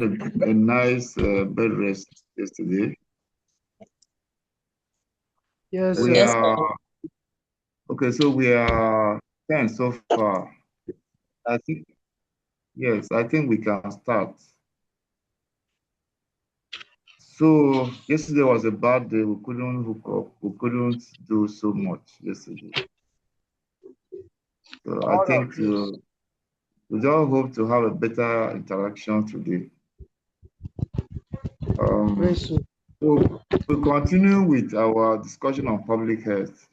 a nice bed rest yesterday. Yes, We sir. are okay, so we are 10 so far. I think yes, I think we can start. So yesterday was a bad day. We couldn't hook up. We couldn't do so much yesterday. So I All right, think please. we just hope to have a better interaction today. Very Um, soon. so we continue with our discussion on public health.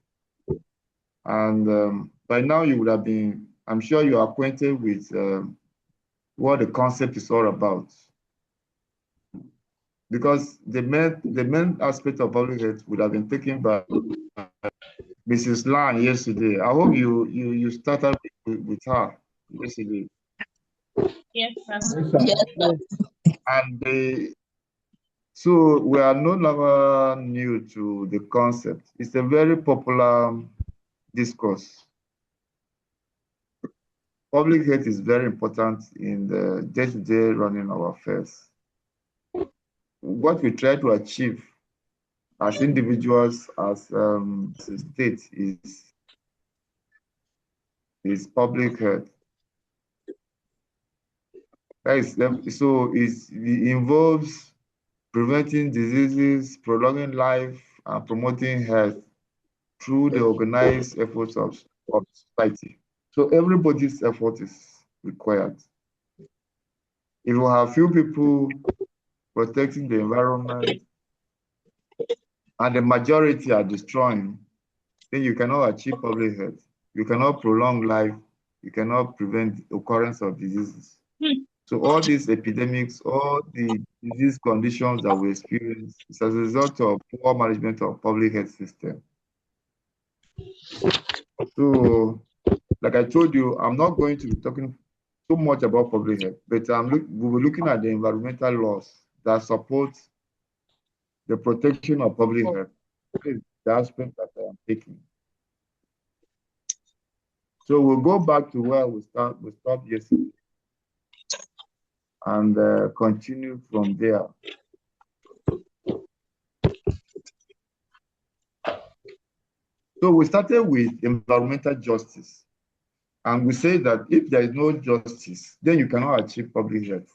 And by now you would have been, I'm sure you are acquainted with what the concept is all about. Because the main aspect of public health would have been taken by Mrs. Lan yesterday. I hope you started with her yesterday. Yes, Yes, sir. sir. Yes, sir. And so we are no longer new to the concept. It's a very popular discourse. Public health is very important in the day-to-day running of affairs. What we try to achieve as individuals, as a state, is public health. It involves preventing diseases, prolonging life, and promoting health through the organized efforts of society. So everybody's effort is required. If you have few people protecting the environment and the majority are destroying, then you cannot achieve public health. You cannot prolong life. You cannot prevent the occurrence of diseases. So all these epidemics, all the disease conditions that we experience is as a result of poor management of public health system. So, like I told you, I'm not going to be talking so much about public health, but we'll be looking at the environmental laws that support the protection of public health. This is the aspect that I am taking. So we'll go back to where we stopped yesterday and continue from there. So we started with environmental justice. And we say that if there is no justice, then you cannot achieve public health.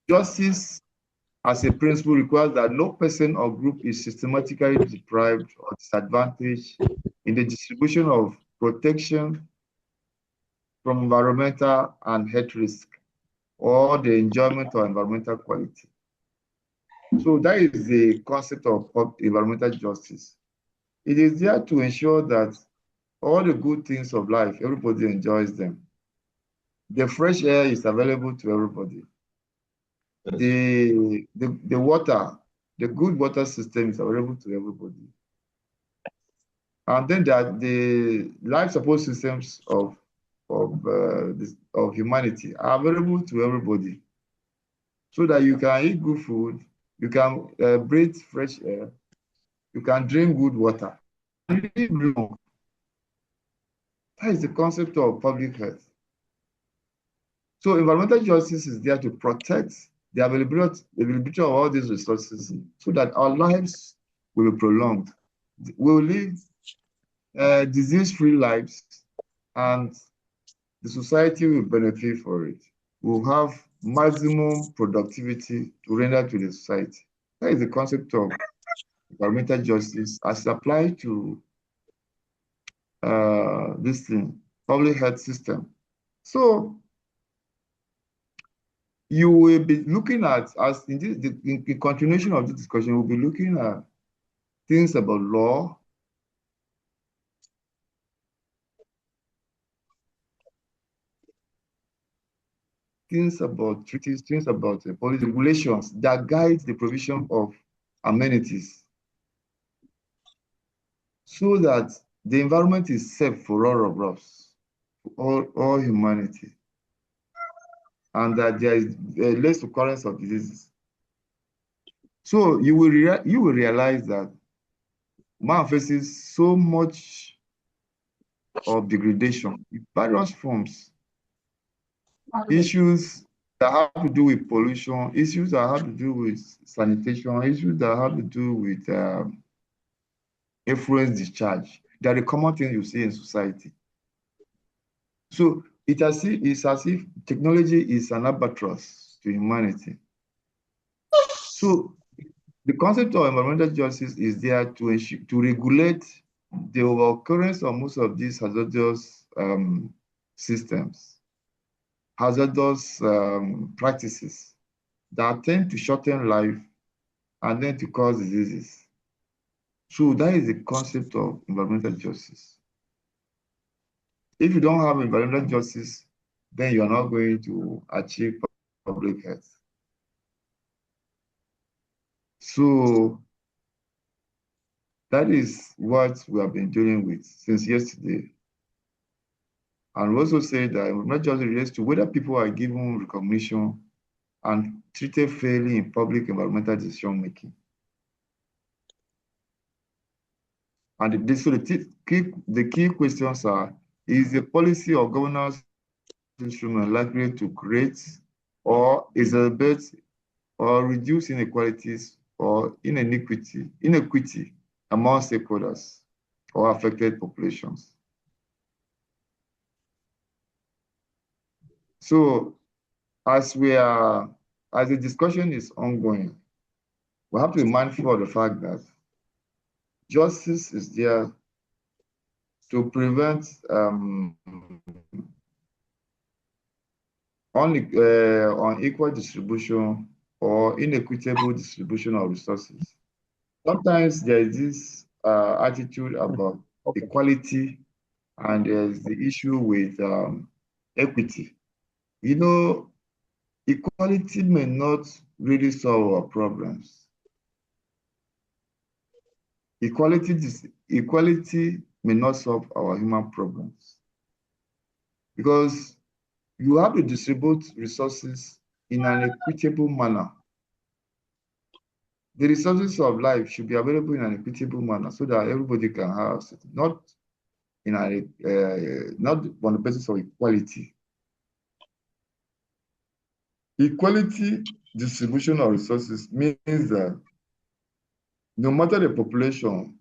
Justice as a principle requires that no person or group is systematically deprived or disadvantaged in the distribution of protection from environmental and health risk or the enjoyment of environmental quality. So that is the concept of environmental justice. It is there to ensure that all the good things of life, everybody enjoys them. The fresh air is available to everybody. The water, the good water system is available to everybody. And then the life support systems of humanity are available to everybody, so that you can eat good food, you can breathe fresh air, you can drink good water, and live long. That is the concept of public health. So environmental justice is there to protect the availability of all these resources so that our lives will be prolonged. We will live disease-free lives, and the society will benefit for it. We'll have maximum productivity to render to the society. That is the concept of environmental justice as applied to this thing, public health system. So you will be looking at, as in the continuation of this discussion, we'll be looking at things about law, things about treaties, things about policy regulations that guide the provision of amenities so that the environment is safe for all of us, for all humanity, and that there is less occurrence of diseases. So you will realize that man faces so much of degradation in various forms. Issues that have to do with pollution, issues that have to do with sanitation, issues that have to do with effluent discharge. They are the common things you see in society. So it's as if technology is an albatross to humanity. So the concept of environmental justice is there to regulate the occurrence of most of these hazardous systems, hazardous practices that tend to shorten life and then to cause diseases. So that is the concept of environmental justice. If you don't have environmental justice, then you are not going to achieve public health. So that is what we have been dealing with since yesterday. And we also say that environmental justice relates to whether people are given recognition and treated fairly in public environmental decision making. And the key questions are, is the policy or governance instrument likely to create or exacerbate or reduce inequalities or inequity among stakeholders or affected populations? So as the discussion is ongoing, we have to be mindful of the fact that justice is there to prevent unequal distribution or inequitable distribution of resources. Sometimes there is this attitude about equality, and there's the issue with equity. You know, equality may not really solve our problems. Equality may not solve our human problems because you have to distribute resources in an equitable manner. The resources of life should be available in an equitable manner so that everybody can have it, not not on the basis of equality. Equality distribution of resources means that no matter the population,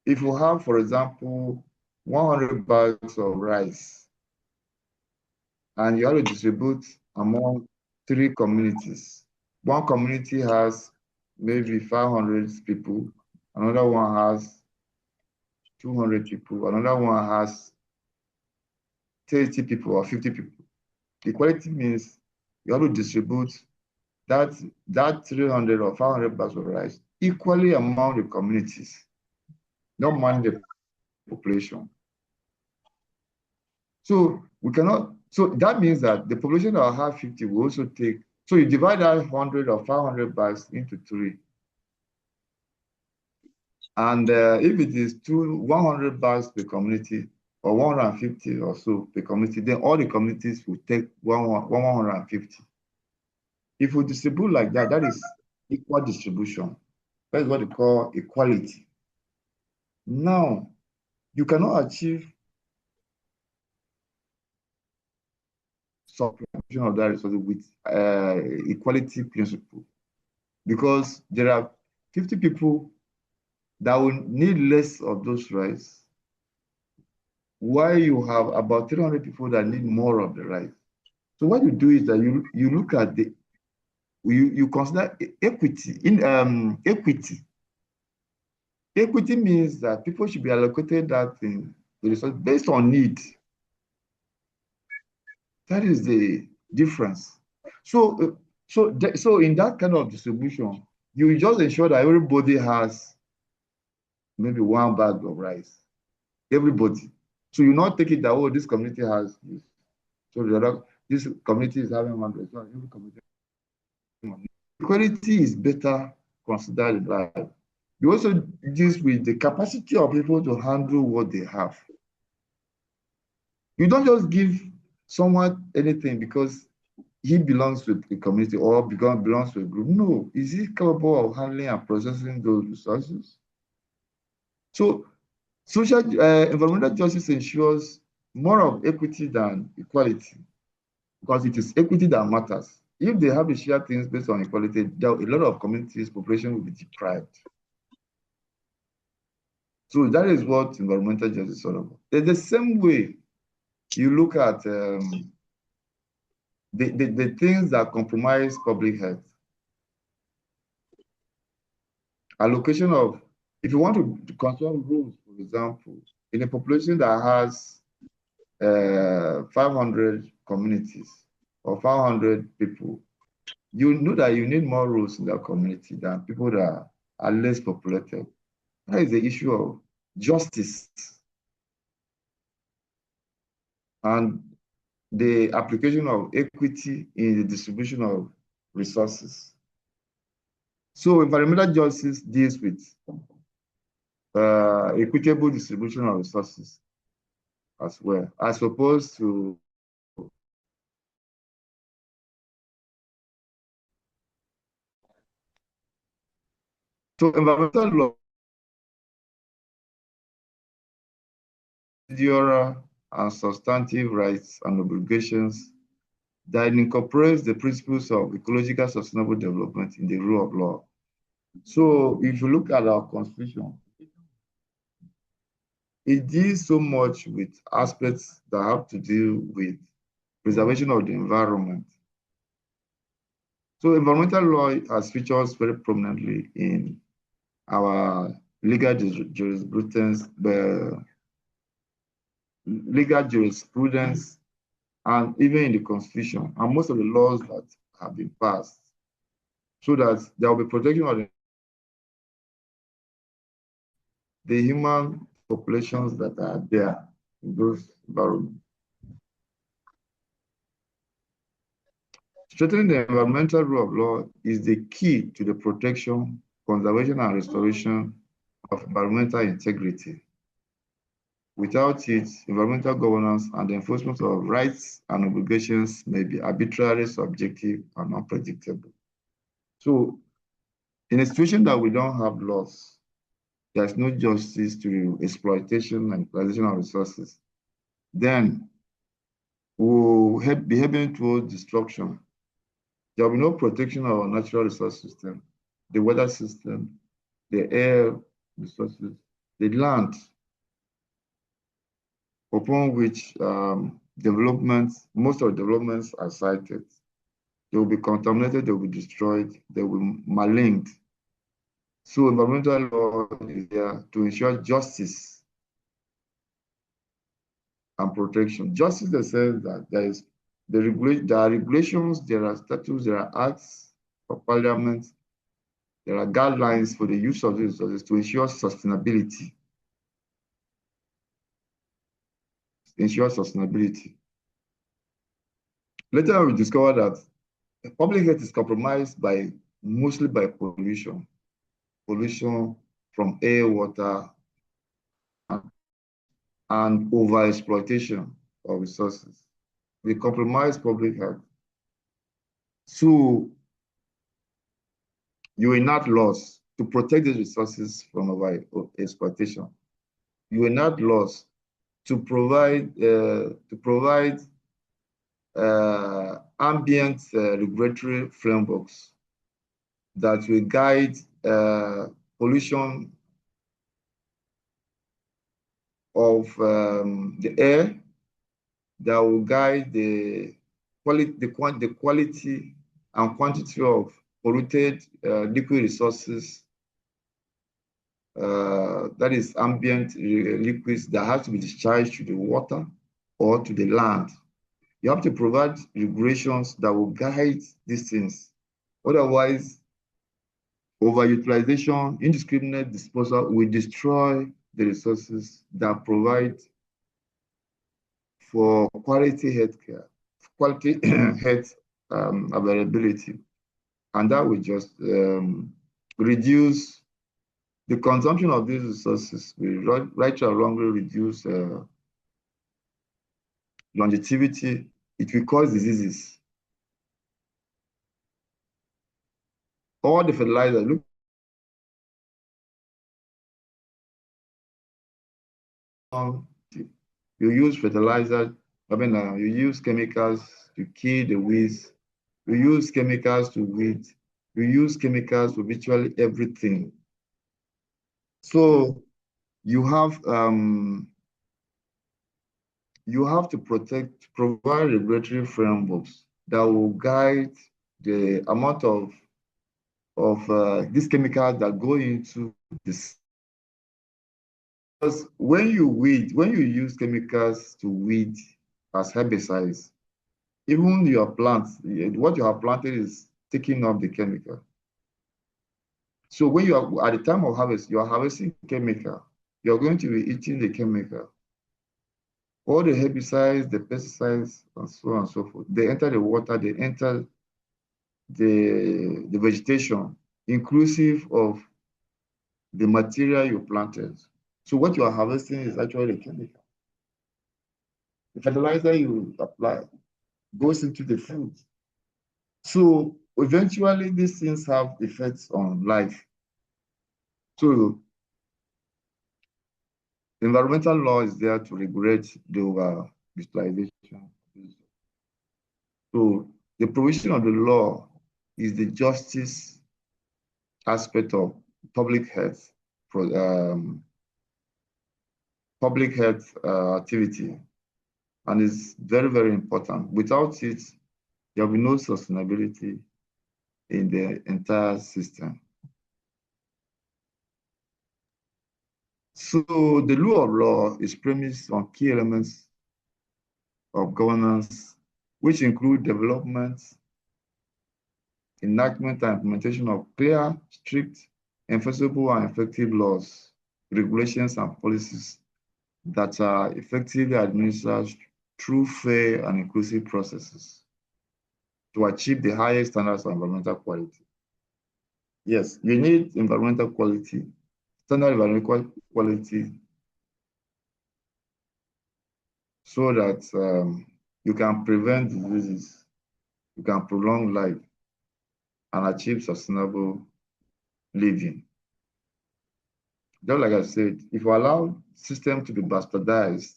if you have, for example, 100 bags of rice, and you have to distribute among 3 communities. One community has maybe 500 people, another one has 200 people, another one has 30 people or 50 people. Equality means you have to distribute that 300 or 500 bags of rice equally among the communities, not mind the population. So we cannot, so that means that the population that will have 50 will also take, so you divide that 100 or 500 bags into 3. And if it is 100 bags per community or 150 or so per community, then all the communities will take 150. If we distribute like that, that is equal distribution. That is what they call equality. Now, you cannot achieve subtraction of that resource with equality principle because there are 50 people that will need less of those rice, while you have about 300 people that need more of the rice. So what you do is that you look at you consider equity in equity. Equity means that people should be allocated that thing, the resource based on need. That is the difference. So so in that kind of distribution, you just ensure that everybody has maybe 1 bag of rice. Everybody. So you not take it that, oh, this community has this. So this community is having 100. So every community. Equality is better considered in life. You also deal with the capacity of people to handle what they have. You don't just give someone anything because he belongs to a community or belongs to a group. No, is he capable of handling and processing those resources? So environmental justice ensures more of equity than equality. because it is equity that matters. If they have to share things based on equality, a lot of communities, population will be deprived. So that is what environmental justice is all about. In the same way, you look at the things that compromise public health. Allocation of, if you want to control rules, for example, in a population that has 500 communities or 500 people, you know that you need more rules in that community than people that are less populated. That is the issue of justice and the application of equity in the distribution of resources. So environmental justice deals with equitable distribution of resources as well, as opposed to environmental law, procedural and substantive rights and obligations that incorporates the principles of ecological sustainable development in the rule of law. So if you look at our constitution, it deals so much with aspects that have to do with preservation of the environment. So environmental law has features very prominently in our legal jurisprudence, and even in the constitution, and most of the laws that have been passed, so that there will be protection of the human populations that are there in those environments. Strengthening the environmental rule of law is the key to the protection, conservation, and restoration of environmental integrity. Without it, environmental governance and the enforcement of rights and obligations may be arbitrary, subjective, and unpredictable. So, in a situation that we don't have laws, there's no justice to exploitation and utilization of resources, then we'll be heading towards destruction. There will be no protection of our natural resource system, the weather system, the air resources, the land, upon which most of the developments are sited. They will be contaminated, they will be destroyed, they will be maligned. So environmental law is there to ensure justice and protection. Justice in the sense that there are regulations, there are statutes, there are acts of parliament, there are guidelines for the use of these resources to ensure sustainability. Later, we discovered that public health is compromised mostly by pollution from air, water, and over-exploitation of resources. We compromise public health. So you enact laws to protect these resources from over-exploitation. You enact laws to provide ambient regulatory frameworks that will guide pollution of the air, that will guide the quality and quantity of polluted liquid resources, that is ambient liquids that have to be discharged to the water or to the land. You have to provide regulations that will guide these things. Otherwise, overutilization, indiscriminate disposal will destroy the resources that provide for quality healthcare, quality health availability. And that will just reduce the consumption of these resources, will right or wrongly reduce longevity. It will cause diseases. All the fertilizer, look, you use fertilizer I mean, you use chemicals to kill the weeds. You use chemicals to weed. You use chemicals for virtually everything. So you have to provide regulatory frameworks that will guide the amount of these chemicals that go into this. Because when you use chemicals to weed as herbicides, even your plants, what you have planted is taking up the chemical. So when you are at the time of harvest, you are harvesting chemical. You're going to be eating the chemical. All the herbicides, the pesticides, and so on and so forth, they enter the water, they enter the vegetation, inclusive of the material you planted. So what you are harvesting is actually a chemical. The fertilizer you apply goes into the food. So eventually these things have effects on life. So environmental law is there to regulate the over utilization. So the provision of the law is the justice aspect of public health, public health activity, and it's very, very important. Without it, there will be no sustainability in the entire system. So the rule of law is premised on key elements of governance, which include development, enactment, and implementation of clear, strict, enforceable, and effective laws, regulations, and policies that are effectively administered through fair and inclusive processes to achieve the highest standards of environmental quality. Yes, you need environmental quality, standard environmental quality, so that you can prevent diseases, you can prolong life, and achieve sustainable living. Just like I said, if you allow system to be bastardized,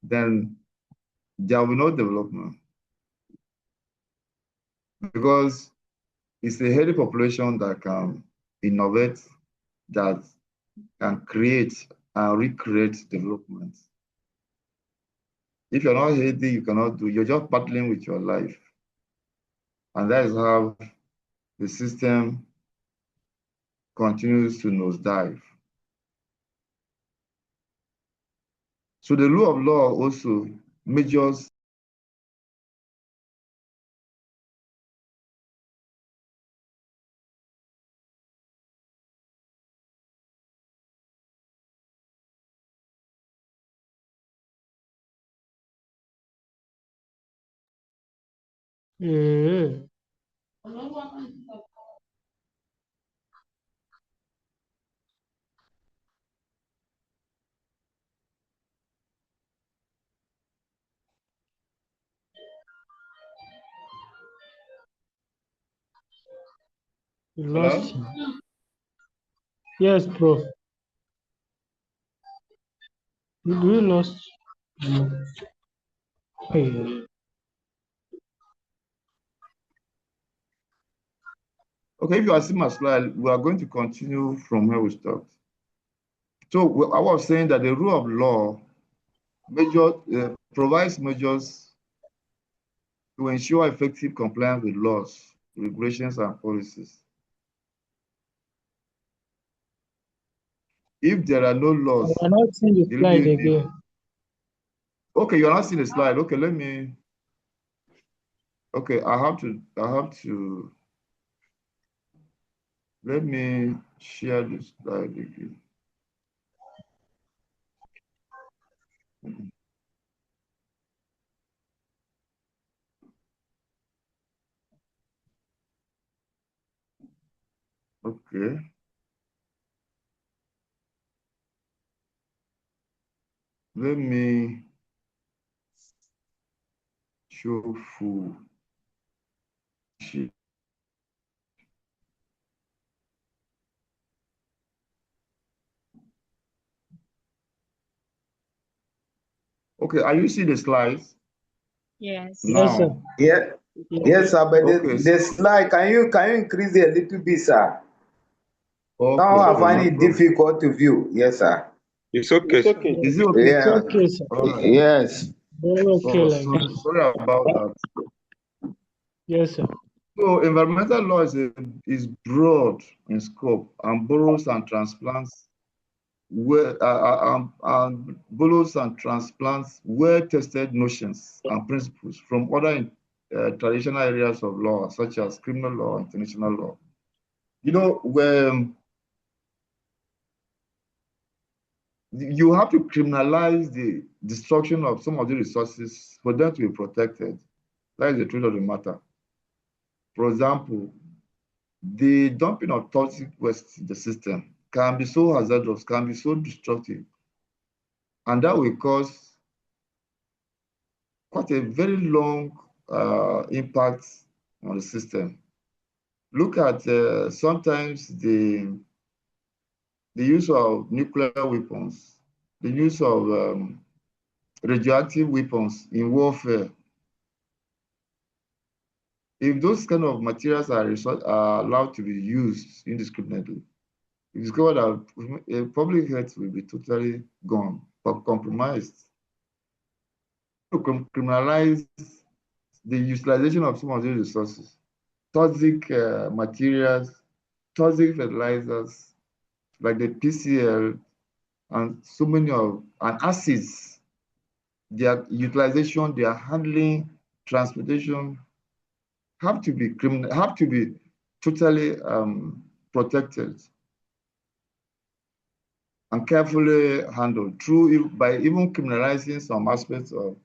then there will be no development, because it's a healthy population that can innovate, that can create and recreate development. If you're not healthy, you cannot do, you're just battling with your life. And that is how the system continues to nosedive. So the rule of law also measures Mm. You lost Hello? him. Yes, Prof. We lost. Mm. Hey. Okay, if you are seeing my slide, we are going to continue from where we stopped. So I was saying that the rule of law provides measures to ensure effective compliance with laws, regulations, and policies. If there are no laws, I are not seeing the there will slide be again. okay, you're not seeing the slide. Okay, okay, let me share this slide again. Okay, let me show full sheet. Okay, are you see the slides Yes. Yes, sir. now? Yeah. Yes, sir. But Okay, the slide, can you increase it a little bit, sir? Now I okay, find no it problem. difficult to view. Yes, sir. It's okay, It's sir. okay. Is it okay? It's Yeah. okay, sir. All right. Yes. Very okay Oh, like that. sorry about that. Yes, sir. So environmental law is broad in scope and borrows and transplants borrows and transplants well-tested notions and principles from other traditional areas of law, such as criminal law, international law. You know, when you have to criminalize the destruction of some of the resources for them to be protected. That is the truth of the matter. For example, the dumping of toxic waste in the system can be so hazardous, can be so destructive, and that will cause quite a very long impact on the system. Look at sometimes the use of nuclear weapons, the use of radioactive weapons in warfare. If those kind of materials are allowed to be used indiscriminately, you discover that public health will be totally gone, but compromised. To criminalize the utilization of some of these resources, toxic materials, toxic fertilizers like the PCL and so many of and acids, their utilization, their handling, transportation have to be totally protected and carefully handled by even criminalizing some aspects of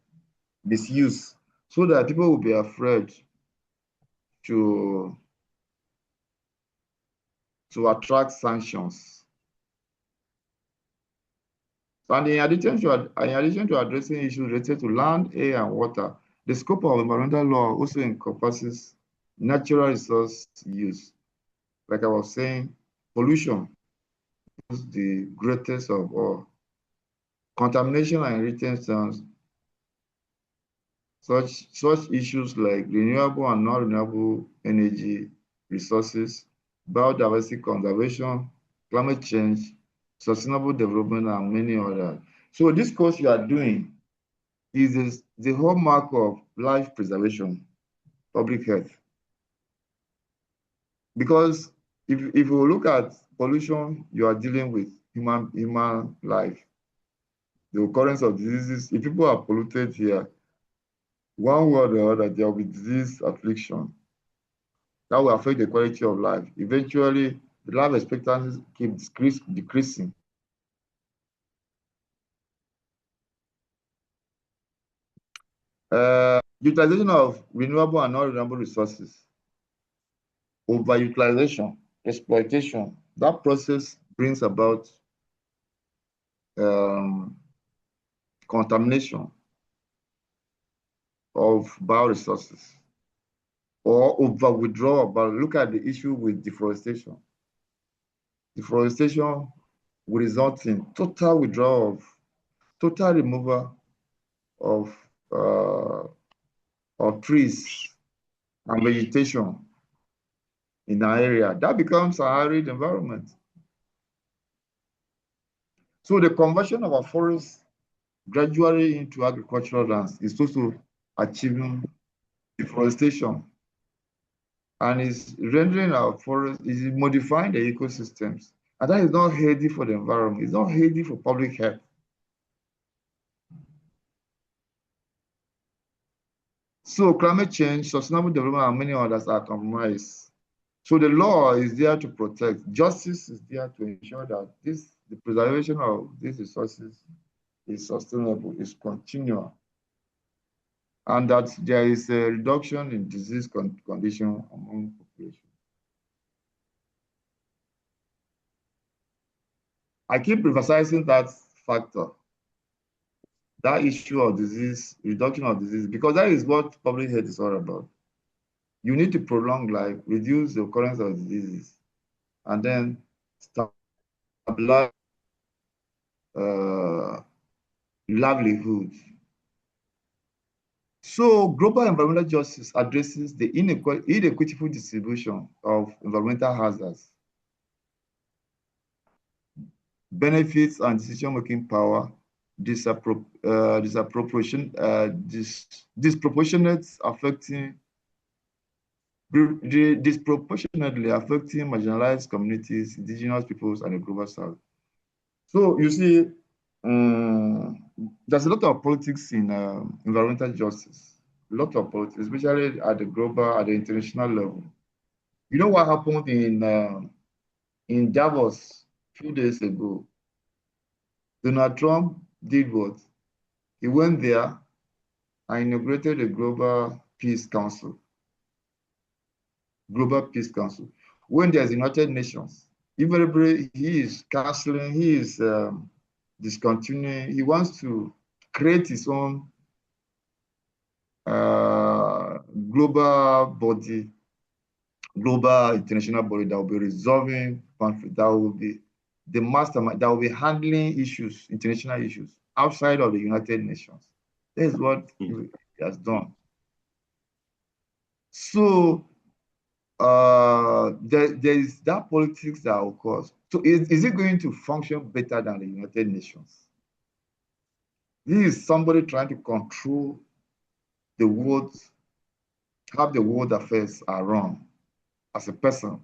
misuse, so that people will be afraid to attract sanctions. And in addition to addressing issues related to land, air, and water, the scope of environmental law also encompasses natural resource use. Like I was saying, pollution is the greatest of all. Contamination and irritants, such issues like renewable and non-renewable energy resources, biodiversity conservation, climate change, sustainable development, and many others. So this course you are doing is the hallmark of life preservation, public health. Because if you look at pollution, you are dealing with human life, the occurrence of diseases. If people are polluted here, one way or the other, there will be disease affliction that will affect the quality of life. Eventually, the life expectancy keeps decreasing. Utilization of renewable and non-renewable resources, overutilization, exploitation, that process brings about contamination of bioresources or over withdrawal. But look at the issue with deforestation. Deforestation will result in total withdrawal total removal of trees and vegetation in an area. That becomes an arid environment. So the conversion of our forests gradually into agricultural lands is also achieving deforestation, and is rendering our forests, is modifying the ecosystems. And that is not healthy for the environment. It's not healthy for public health. So climate change, sustainable development, and many others are compromised. So the law is there to protect. Justice is there to ensure that the preservation of these resources is sustainable, is continual, and that there is a reduction in disease condition among population. I keep emphasizing that factor, that issue of disease, reduction of disease, because that is what public health is all about. You need to prolong life, reduce the occurrence of diseases, and then stabilize livelihood So global environmental justice addresses the inequitable distribution of environmental hazards, benefits and decision-making power, disproportionate disproportionately affecting marginalized communities, indigenous peoples, and the global south. So you see, there's a lot of politics in environmental justice, a lot of politics, especially at the global, at the international level. You know what happened in Davos a few days ago? Donald Trump did what? He went there and inaugurated the Global Peace Council. Global Peace Council. When there's United Nations, invariably he is canceling, he is discontinuing, he wants to create his own global body, global international body that will be resolving conflict, that will be the mastermind, that will be handling issues, international issues outside of the United Nations. That is what he has done. So there is that politics that occurs. So is it going to function better than the United Nations? This is somebody trying to control the world, how the world affairs are run as a person.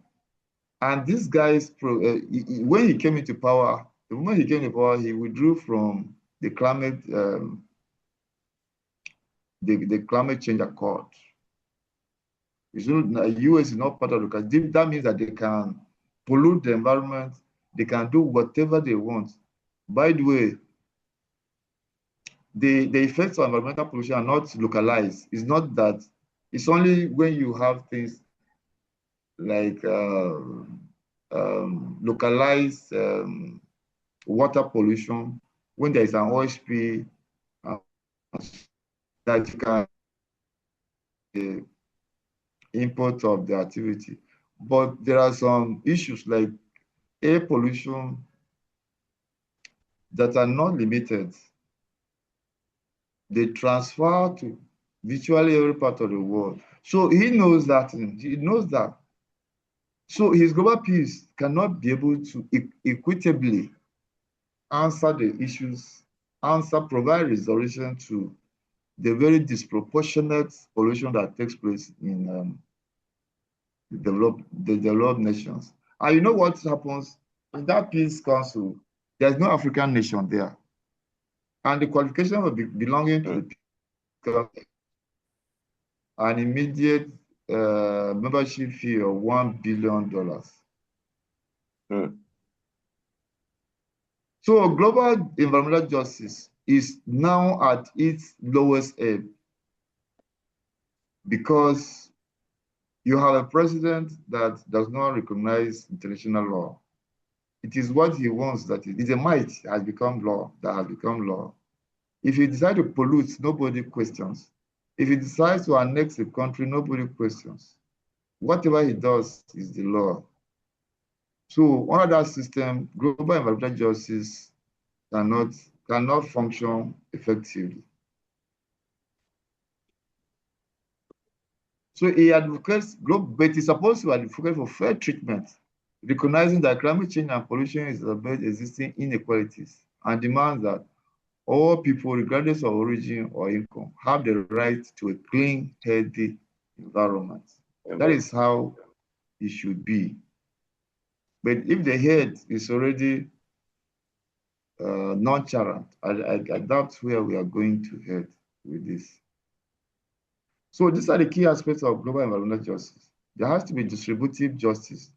And this guy, when he came into power, the moment he came into power, he withdrew from the climate change accord. The US is not part of the country. That means that they can pollute the environment. They can do whatever they want. By the way, the effects of environmental pollution are not localized. It's not that. It's only when you have things like localized water pollution, when there is an oil spill, that you can import of the activity. But there are some issues like air pollution that are not limited. They transfer to virtually every part of the world. So he knows that. He knows that. So his global peace cannot be able to equitably answer the issues, provide resolution to the very disproportionate pollution that takes place in the developed nations. And you know what happens in that peace council? There's no African nation there, and the qualification of belonging to the peace council, an immediate membership fee of $1 billion. So global environmental justice is now at its lowest ebb because you have a president that does not recognize international law. It is what he wants that is a might has become law, that has become law. If he decides to pollute, nobody questions. If he decides to annex a country, nobody questions. Whatever he does is the law. So under that system, global environmental justice cannot function effectively. So he advocates, but he's supposed to advocate for fair treatment, recognizing that climate change and pollution is about existing inequalities, and demands that all people, regardless of origin or income, have the right to a clean, healthy environment. That is how it should be. But if the head is already nonchalant, I doubt where we are going to head with this. So these are the key aspects of global environmental justice. There has to be distributive justice,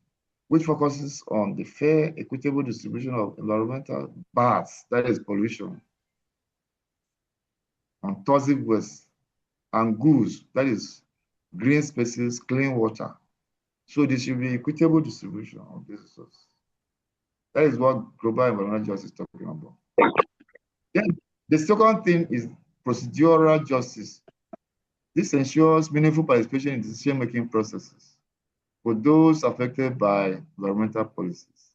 which focuses on the fair, equitable distribution of environmental bars, that is pollution, on toxic waste, and goods, that is green spaces, clean water. So there should be equitable distribution of this resource. That is what global environmental justice is talking about. Then the second thing is procedural justice. This ensures meaningful participation in decision-making processes for those affected by environmental policies.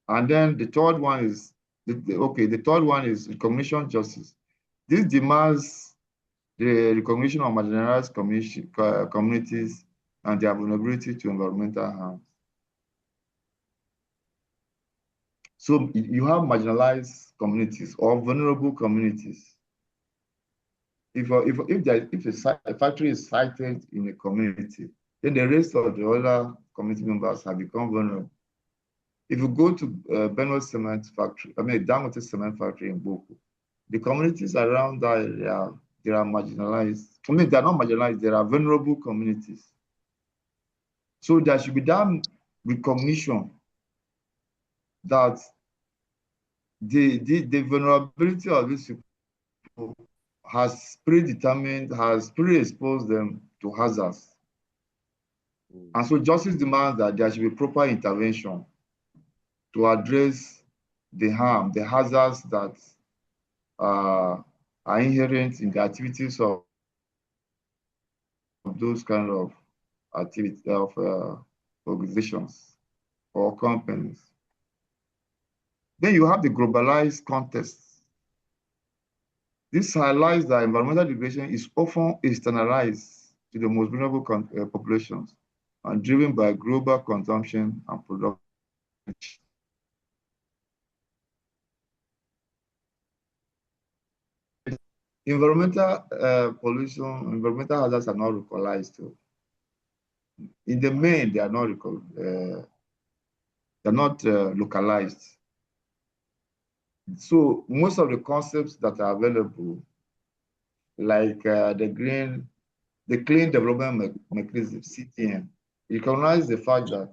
And then the third one is, the third one is recognition justice. This demands the recognition of marginalized communities and their vulnerability to environmental harm. So you have marginalized communities or vulnerable communities. If a factory is sited in a community, then the rest of the other community members have become vulnerable. If you go to Benue Cement Factory, Dangote Cement Factory in Boko, the communities around that area, they are marginalized. They're not marginalized, they are vulnerable communities. So there should be that recognition that the vulnerability of these people has predetermined, has pre-exposed them to hazards. And so justice demands that there should be proper intervention to address the harm, the hazards that are inherent in the activities of those kind of activities of organizations or companies. Then you have the globalized context. This highlights that environmental degradation is often externalized to the most vulnerable populations and driven by global consumption and production. Environmental pollution, environmental hazards are not localized. In the main, they are not localized. So most of the concepts that are available, like the Clean Development Mechanism, CTM, recognize the fact that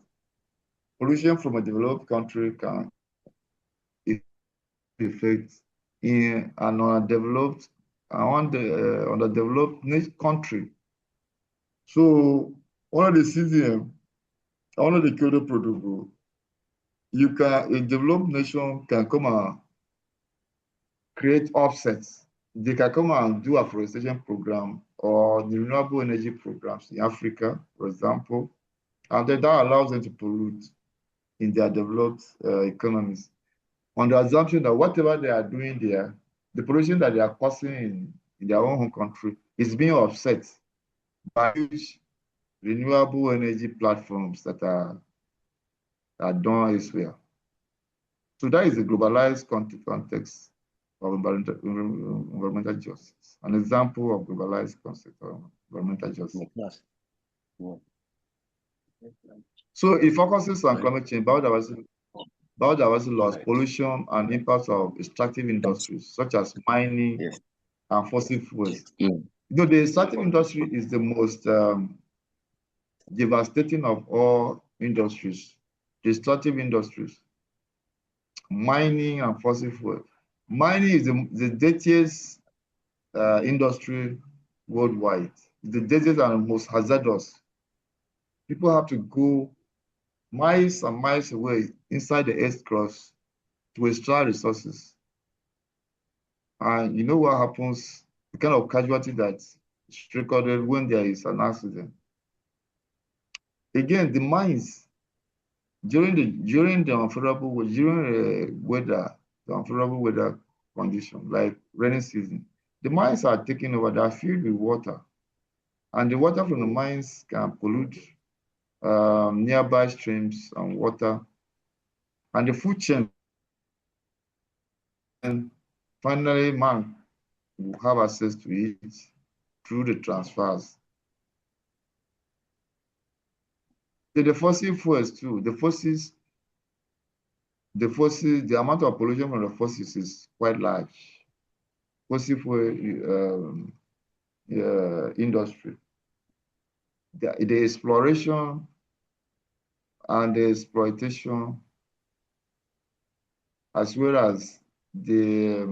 pollution from a developed country can affect in an underdeveloped country. So under the CTM, under the Kyoto Protocol, a developed nation can come and create offsets. They can come and do afforestation program or the renewable energy programs in Africa, for example, and then that allows them to pollute in their developed economies, on the assumption that whatever they are doing there, the pollution that they are causing in their own home country is being offset by huge renewable energy platforms that are done elsewhere. So that is the globalized context of environmental justice, an example of globalized concept of environmental justice. So it focuses on climate change, biodiversity loss, pollution, and impacts of extractive industries such as mining and fossil fuels. The extractive industry is the most devastating of all industries. The extractive industries, mining and fossil fuel. Mining is the dirtiest industry worldwide. It's the dirtiest and most hazardous. People have to go miles and miles away inside the earth crust to extract resources. And you know what happens, the kind of casualty that's recorded when there is an accident. Again, the mines, during the unfavorable weather condition, like rainy season, the mines are taken over, they are filled with water. And the water from the mines can pollute nearby streams and water. And the food chain, and finally, man will have access to it through the transfers. The fossil fuels too, the amount of pollution from the fossils is quite large. Fossil fuel industry. The exploration and the exploitation, as well as the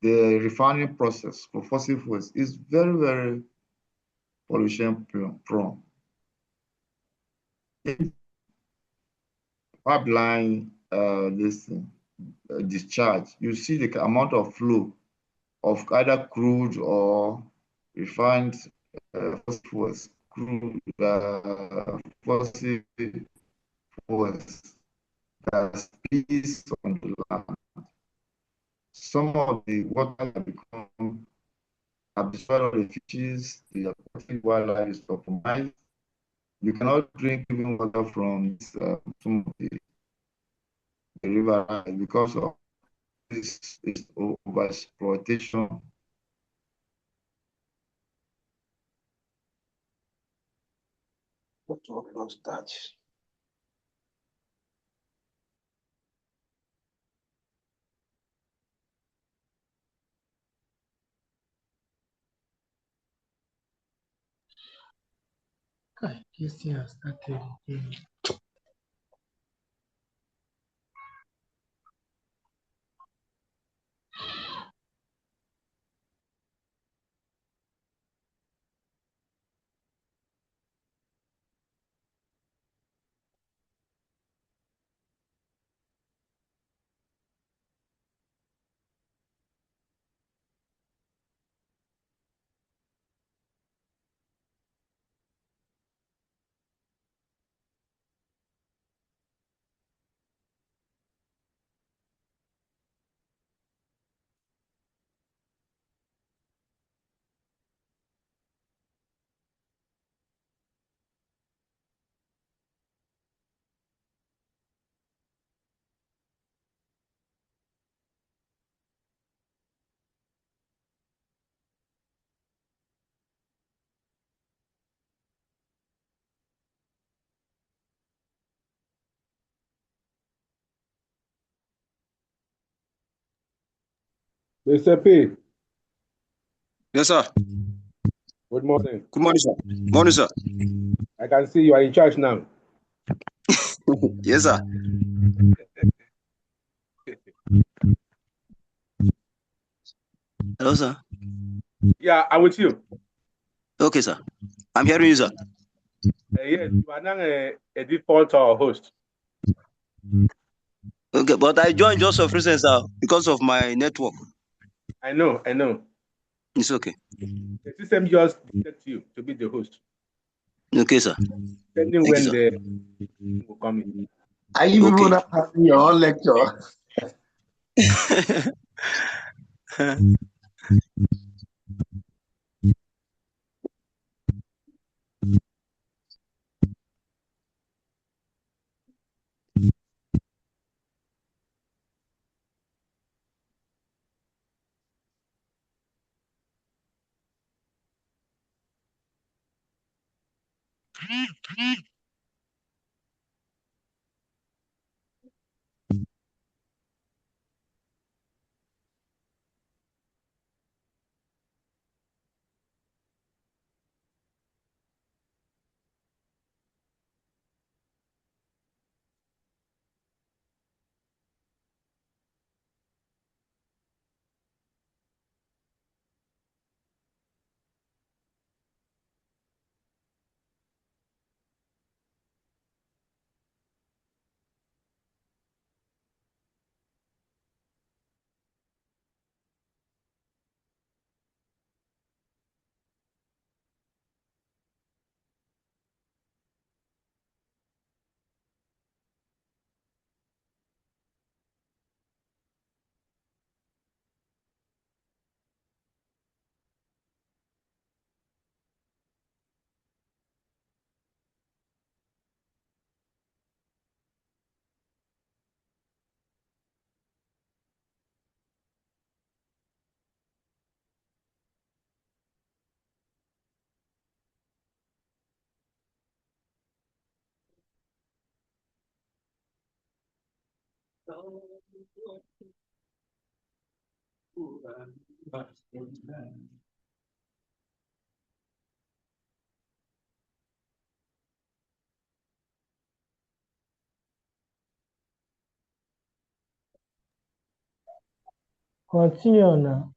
refining process for fossil fuels is very, very pollution prone. Pipeline discharge, you see the amount of flow of either crude or refined fossil fuels, fossil fuels that spills on the land. some of the water that become have destroyed all the fishes, the aquatic wildlife is compromised. You cannot drink even water from some of the river because of this overexploitation. What was that? This thing has started again. Mr. P, Yes, sir. good morning. Good morning, sir. Morning, sir. I can see you are in charge now. Yes, sir. Hello, sir. Yeah, I'm with you. Okay, sir. I'm hearing you, sir. Yes, you are now a default or host. Okay, but I joined just of recent, sir, because of my network. I know. It's okay. The system just detects you to be the host, Okay, sir. depending Thank when you, the will come in. Are you people Okay. not having your own lecture? Continue now.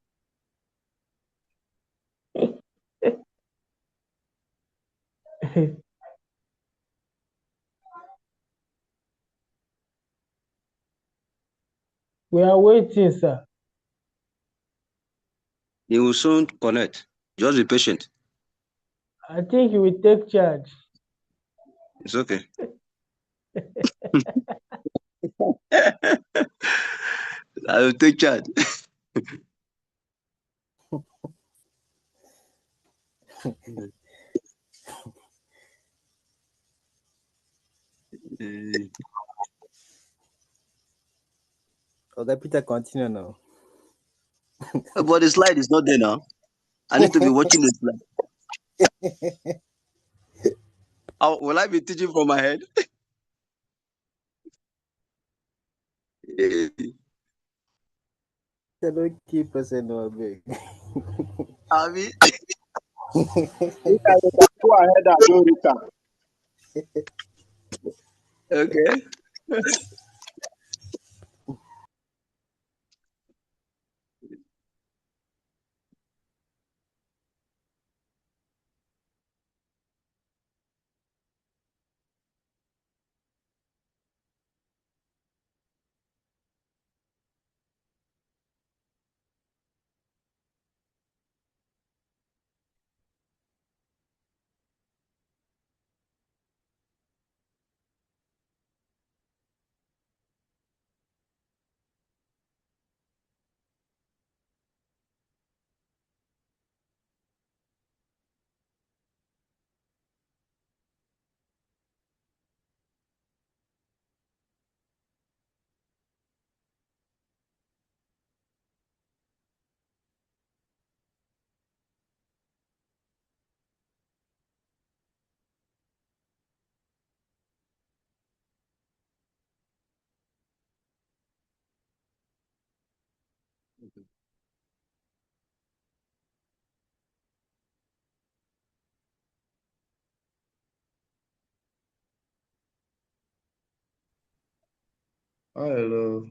We are waiting, sir. He will soon connect. Just be patient. I think you will take charge. It's okay. I will take charge. Okay, Peter, continue now. But the slide is not there now. I need to be watching the slide. Will I be teaching from my head? Don't keep us in our big. I mean, Go ahead and do it. okay. Hello.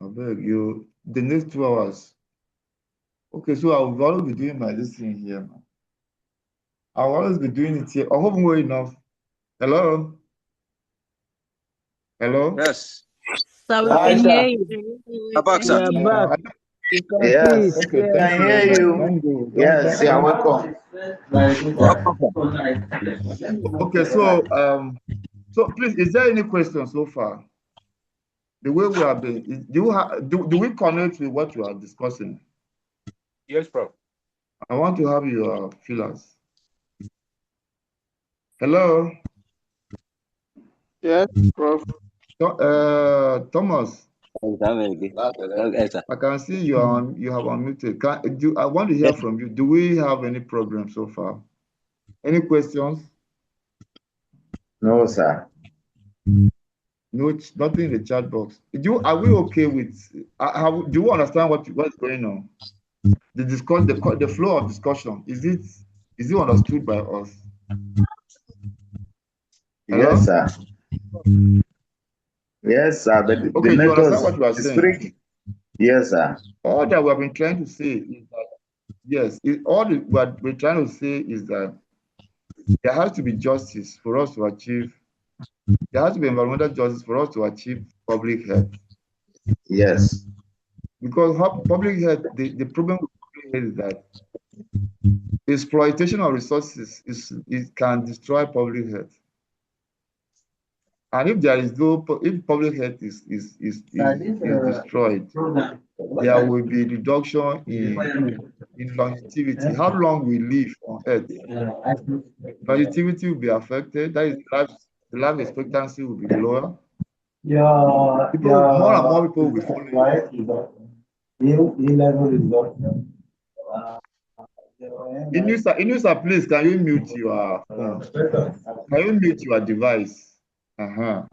I beg you. The next 2 hours. Okay, so I'll always be doing my this thing here, man. I'll always be doing it here. I hope I'm well enough. Hello? Hello? Yes. So we Hi, can sir. hear you. Abaksa. We are back. You can see Yes, it Okay, we clearly. thank can you hear very much. you. Don't go. Yes, you're welcome. Okay, so please, is there any question so far? The way we have been, do we connect with what you are discussing? Yes, Prof. I want to have your feelers. Hello? Yes, Prof. Thomas, I can see you have unmuted. I want to hear from you. Do we have any problem so far? Any questions? No, sir. No, nothing in the chat box. Are we okay with? Do you understand what's going on? The flow of discussion. Is it understood by us? Yes, Hello? sir. Yes, sir. But the Okay, you understand methods, what we are the saying? spirit. Yes, sir. All that we have been trying to say is that yes, what we're trying to say is that there has to be justice for us to achieve. There has to be environmental justice for us to achieve public health. Yes. Because public health, the problem with public health is that exploitation of resources can destroy public health. And if there is if public health is destroyed, there will be reduction in longevity. How long we live on Earth, longevity will be affected. That is, the life expectancy will be lower. More and more people will be following. Inusa, please, can you mute your phone? Can you mute your device? Uh-huh.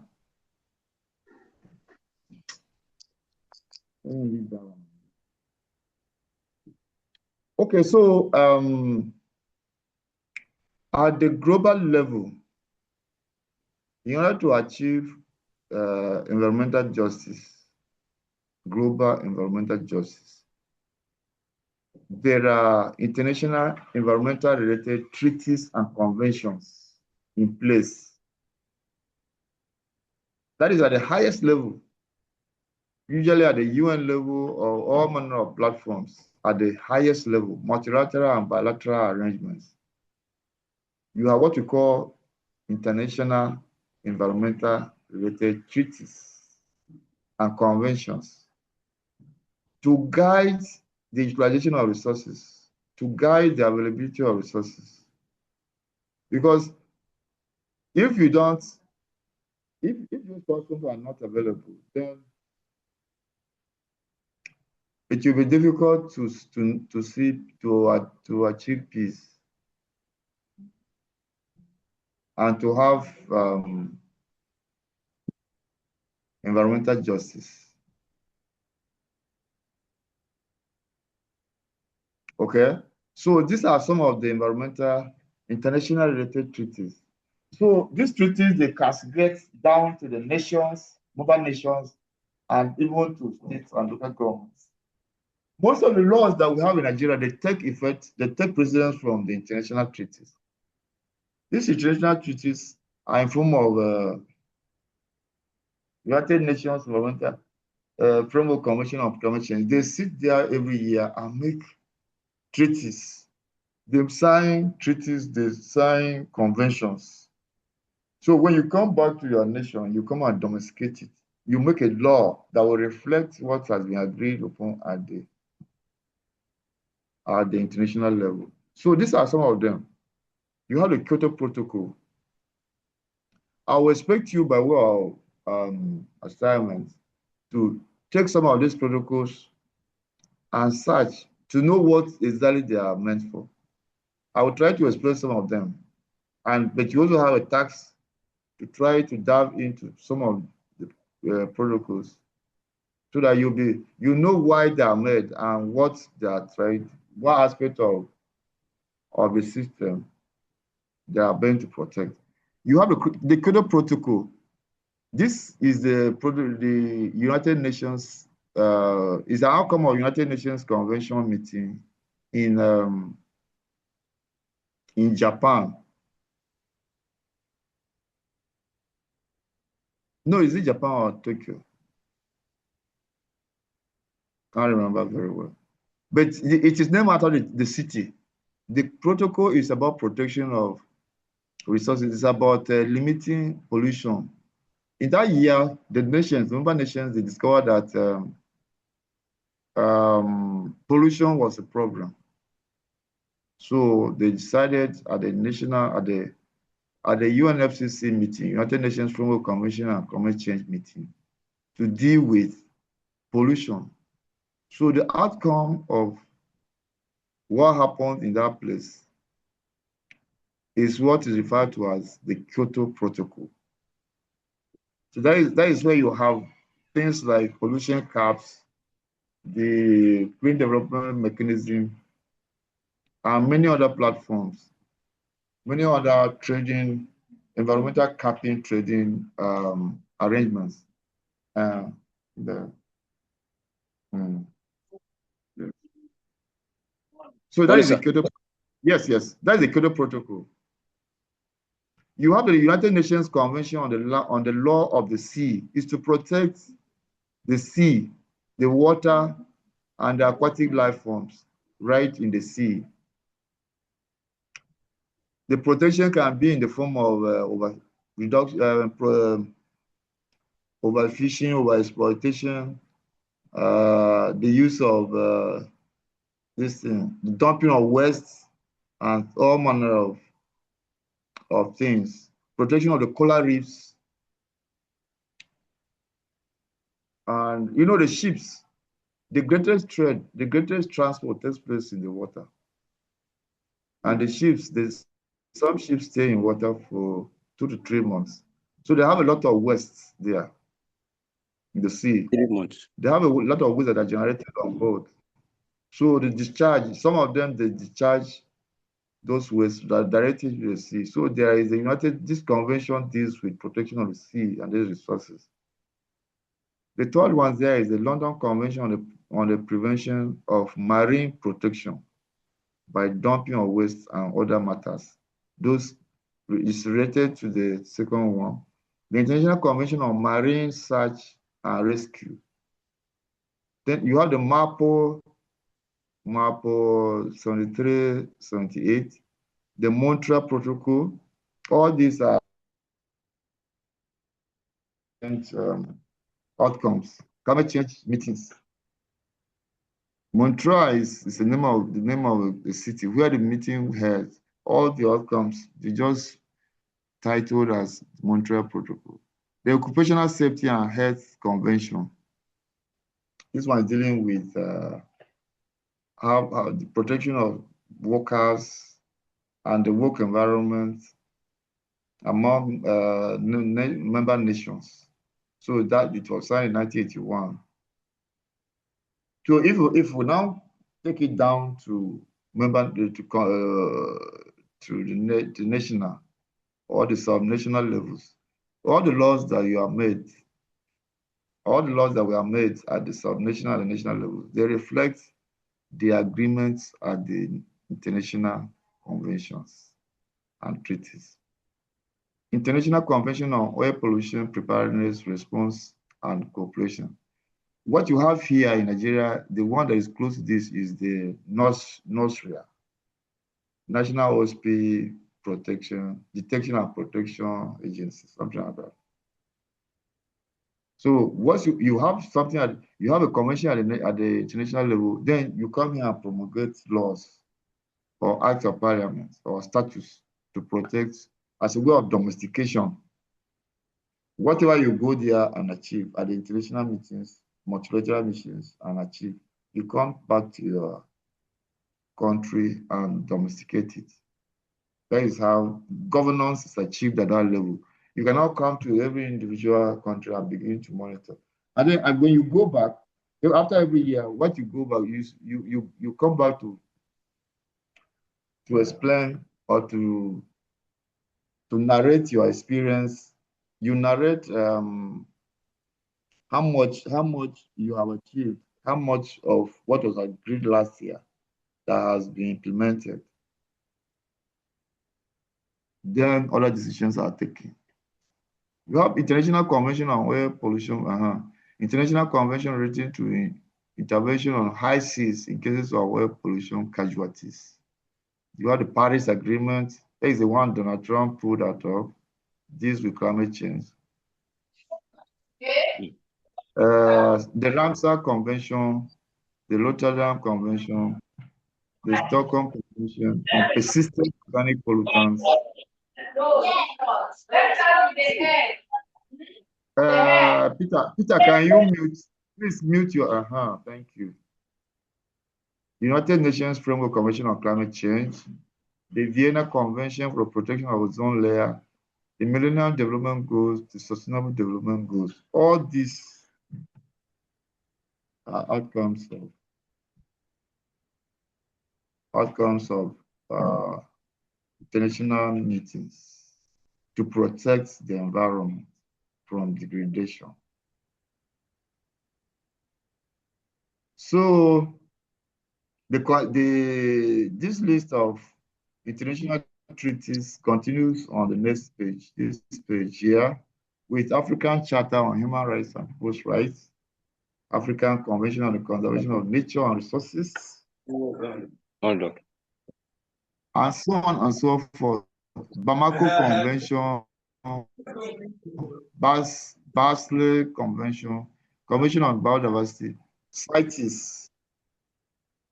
Okay, so at the global level, in order to achieve environmental justice, global environmental justice, there are international environmental related treaties and conventions in place. That is at the highest level, usually at the UN level or all manner of platforms at the highest level, multilateral and bilateral arrangements. You have what you call international environmental related treaties and conventions. to guide the utilization of resources, to guide the availability of resources. Because if you don't, if those persons are not available, then it will be difficult to achieve peace and to have environmental justice. Okay, so these are some of the environmental international related treaties. So these treaties, they cascade down to the nations, member nations, and even to states and local governments. Most of the laws that we have in Nigeria, they take precedence from the international treaties. These international treaties are in form of United Nations Environmental Framework Convention on Climate Change. They sit there every year and make treaties. They sign treaties, they sign conventions. So when you come back to your nation, you come and domesticate it. You make a law that will reflect what has been agreed upon at the international level. So these are some of them. You have the Kyoto Protocol. I will expect you by way of assignment to take some of these protocols and search to know what exactly they are meant for. I will try to explain some of them. But you also have a task to try to dive into some of the protocols so that you know why they are made and what they are trying, what aspect of the system they are meant to protect. You have the Kyoto Protocol. This is the United Nations, is the outcome of United Nations Convention meeting in Japan. No, is it Japan or Tokyo? Can't remember very well. But it is named after the city. The protocol is about protection of resources. It's about limiting pollution. In that year, the member nations, they discovered that pollution was a problem. So they decided at the UNFCCC meeting, United Nations Framework Convention and Climate Change meeting, to deal with pollution. So the outcome of what happened in that place is what is referred to as the Kyoto Protocol. So that is where you have things like pollution caps, the green development mechanism, and many other platforms, many other trading, environmental capping trading arrangements. So that is the Kyoto. Yes, that is the Kyoto Protocol. You have the United Nations Convention on the Law of the Sea, is to protect the sea, the water, and the aquatic life forms right in the sea. The protection can be in the form of overfishing, overexploitation, the use of the dumping of waste, and all manner of things. Protection of the coral reefs, and the ships. The greatest trade, the greatest transport takes place in the water. And the ships, some ships stay in water for 2 to 3 months. So they have a lot of waste there in the sea. 3 months. They have a lot of waste that are generated on board. So the discharge, some of them, they discharge those waste directly to the sea. So there is this convention deals with protection of the sea and these resources. The third one there is the London Convention on the Prevention of Marine Protection by dumping of waste and other matters. Those is related to the second one. The International Convention on Marine Search and Rescue. Then you have the MAPO 73, 78, the Montreal Protocol. All these are outcomes, climate change meetings. Montreal is the name of the city where the meeting held. All the outcomes, they just titled as Montreal Protocol. The Occupational Safety and Health Convention. This one is dealing with how the protection of workers and the work environment among member nations. So that it was signed in 1981. So if we now take it down to the national or the subnational levels, all the laws that you have made, all the laws that were made at the subnational and national level, they reflect the agreements at the international conventions and treaties. International Convention on Oil Pollution Preparedness, Response, and Cooperation. What you have here in Nigeria, the one that is close to this is the NOSRIA, National OSP Detection and Protection Agency, something like that. So once you have something, you have a convention at the international level, then you come here and promulgate laws or acts of parliament or statutes to protect as a way of domestication. Whatever you go there and achieve at the international meetings, multilateral missions and achieve, you come back to your country and domesticate it. That is how governance is achieved at that level. You cannot come to every individual country and begin to monitor. And then when you go back, after every year, what you go back, you come back to explain or to narrate your experience. You narrate how much you have achieved, how much of what was agreed last year that has been implemented. Then other decisions are taken. You have International Convention on Oil Pollution, International Convention relating to intervention on high seas in cases of oil pollution casualties. You have the Paris Agreement. That is the one Donald Trump pulled out of. This with climate change. The Ramsar Convention, the Rotterdam Convention, the Stockholm Convention on persistent organic pollutants. Peter, can you mute? Please mute your thank you. United Nations Framework Convention on Climate Change, the Vienna Convention for the Protection of Ozone Layer, the Millennium Development Goals, the Sustainable Development Goals. All these are outcomes of international meetings to protect the environment from degradation. So this list of international treaties continues on the next page, this page here, with African Charter on Human Rights and People's Rights, African Convention on the Conservation of Nature and Resources, and so on and so forth. Bamako Convention, Basel Convention, Convention on Biodiversity, CITES,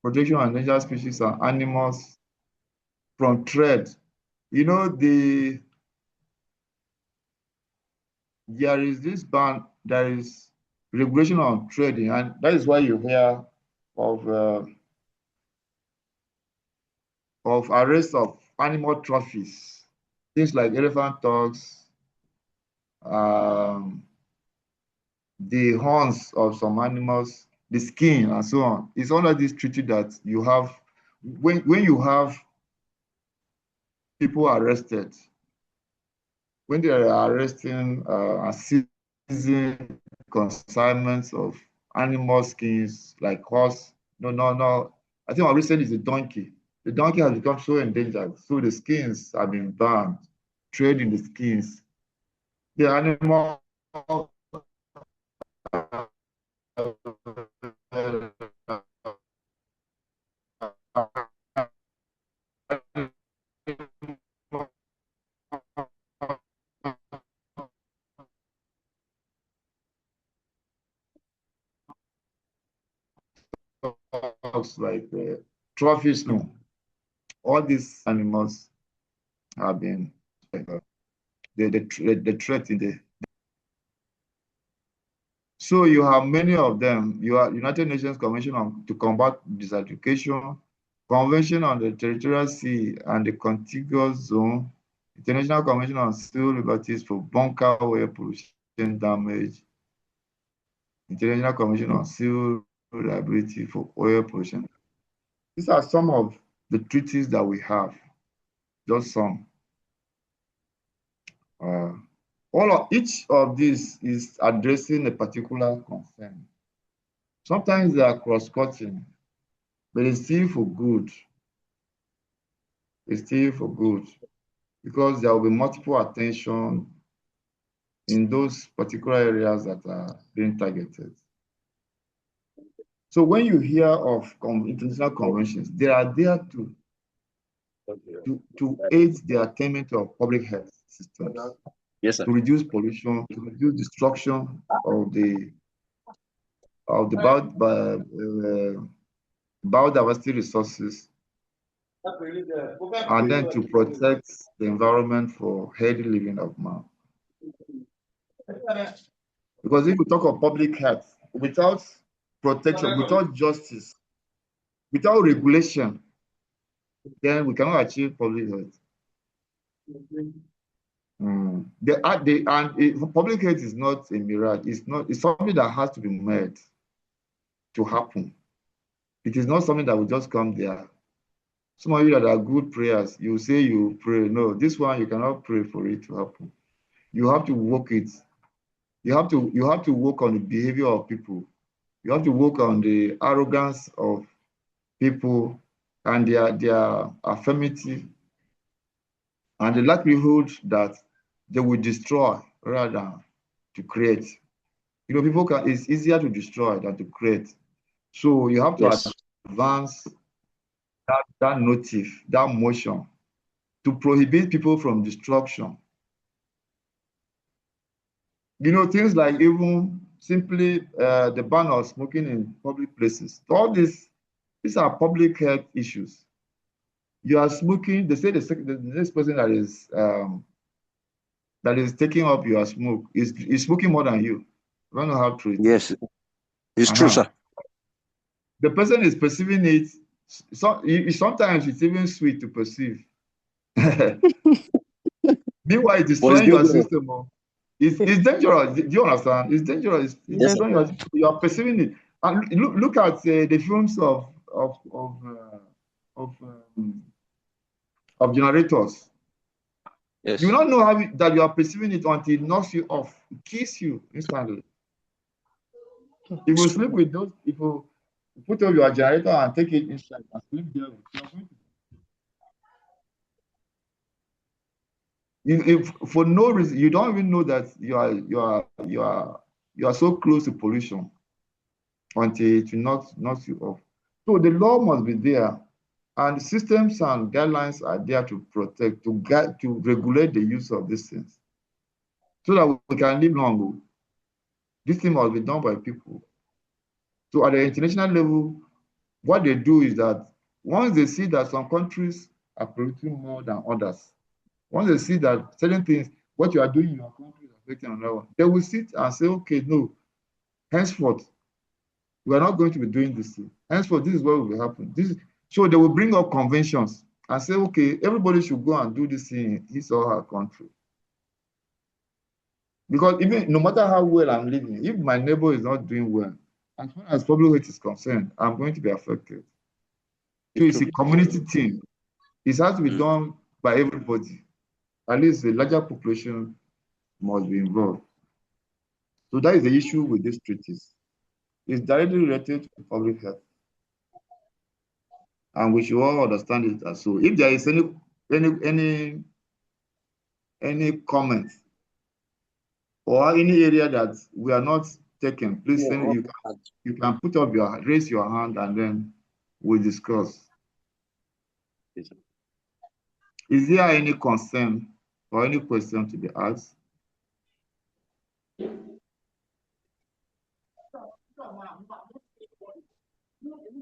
Protection of Endangered Species and Animals from Trade. You know, there is this ban, there is regulation on trading, and that is why you hear of arrest of animal trophies, things like elephant tugs, the horns of some animals, the skin, and so on. It's all of this treaty that you have when you have people arrested, when they are arresting and seizing consignments of animal skins like horse. No. I think what recent is a donkey. The donkey has become so endangered, so the skins have been banned. Trade in the skins. The animal animals like trophies. No, all these animals have been the threat in the. So you have many of them. You have United Nations Convention to Combat Desertification, Convention on the Territorial Sea and the Contiguous Zone, International Convention on Civil Liberties for Bunker Oil Pollution Damage, International Convention on Civil Liability for Oil Pollution. These are some of the treaties that we have, just some. Each of these is addressing a particular concern. Sometimes they are cross-cutting, but it's still for good. It's still for good because there will be multiple attention in those particular areas that are being targeted. So when you hear of international conventions, they are there to aid the attainment of public health systems. Yes, sir. To reduce pollution, to reduce destruction of the biodiversity resources, and then to protect the environment for healthy living of man. Because if we talk of public health, without protection, without justice, without regulation, then we cannot achieve public health. Public health is not a mirage. It's something that has to be made to happen. It is not something that will just come there. Some of you that are good prayers, you say you pray. No, this one you cannot pray for it to happen. You have to work it. You have to work on the behavior of people. You have to work on the arrogance of people and their affirmity and the likelihood that they will destroy rather than to create. You know, it's easier to destroy than to create. So you have to advance that motive, that motion to prohibit people from destruction. You know, things like even simply the ban of smoking in public places. All these are public health issues. You are smoking, they say the next person that is taking up your smoke is smoking more than you. I don't know how true it is. Yes, it's true, sir. The person is perceiving it. Sometimes it's even sweet to perceive. Meanwhile, it's destroying your system. It's dangerous. Do you understand? It's dangerous. It's destroying you are perceiving it. And look at the fumes of generators. Yes. You don't know that you are perceiving it until it knocks you off. It kills you instantly. If you sleep with those, if you put up your generator and take it inside and sleep there, if for no reason you don't even know that you are so close to pollution until it knocks you off. So the law must be there, and systems and guidelines are there to protect, to guide, to regulate the use of these things, so that we can live long. This thing must be done by people. So at the international level, what they do is that once they see that some countries are polluting more than others, once they see that certain things, what you are doing in your country is affecting another one, they will sit and say, okay, no, henceforth, we are not going to be doing this thing. Henceforth, this is what will happen. So they will bring up conventions and say, okay, everybody should go and do this thing in his or her country. Because even no matter how well I'm living, if my neighbor is not doing well, as far as public health is concerned, I'm going to be affected. So it's a community thing. It has to be done by everybody. At least the larger population must be involved. So that is the issue with these treaties. It's directly related to public health. And we should all understand it as so. If there is any comment or any area that we are not taking, please you can raise your hand and then we'll discuss. Is there any concern or any question to be asked?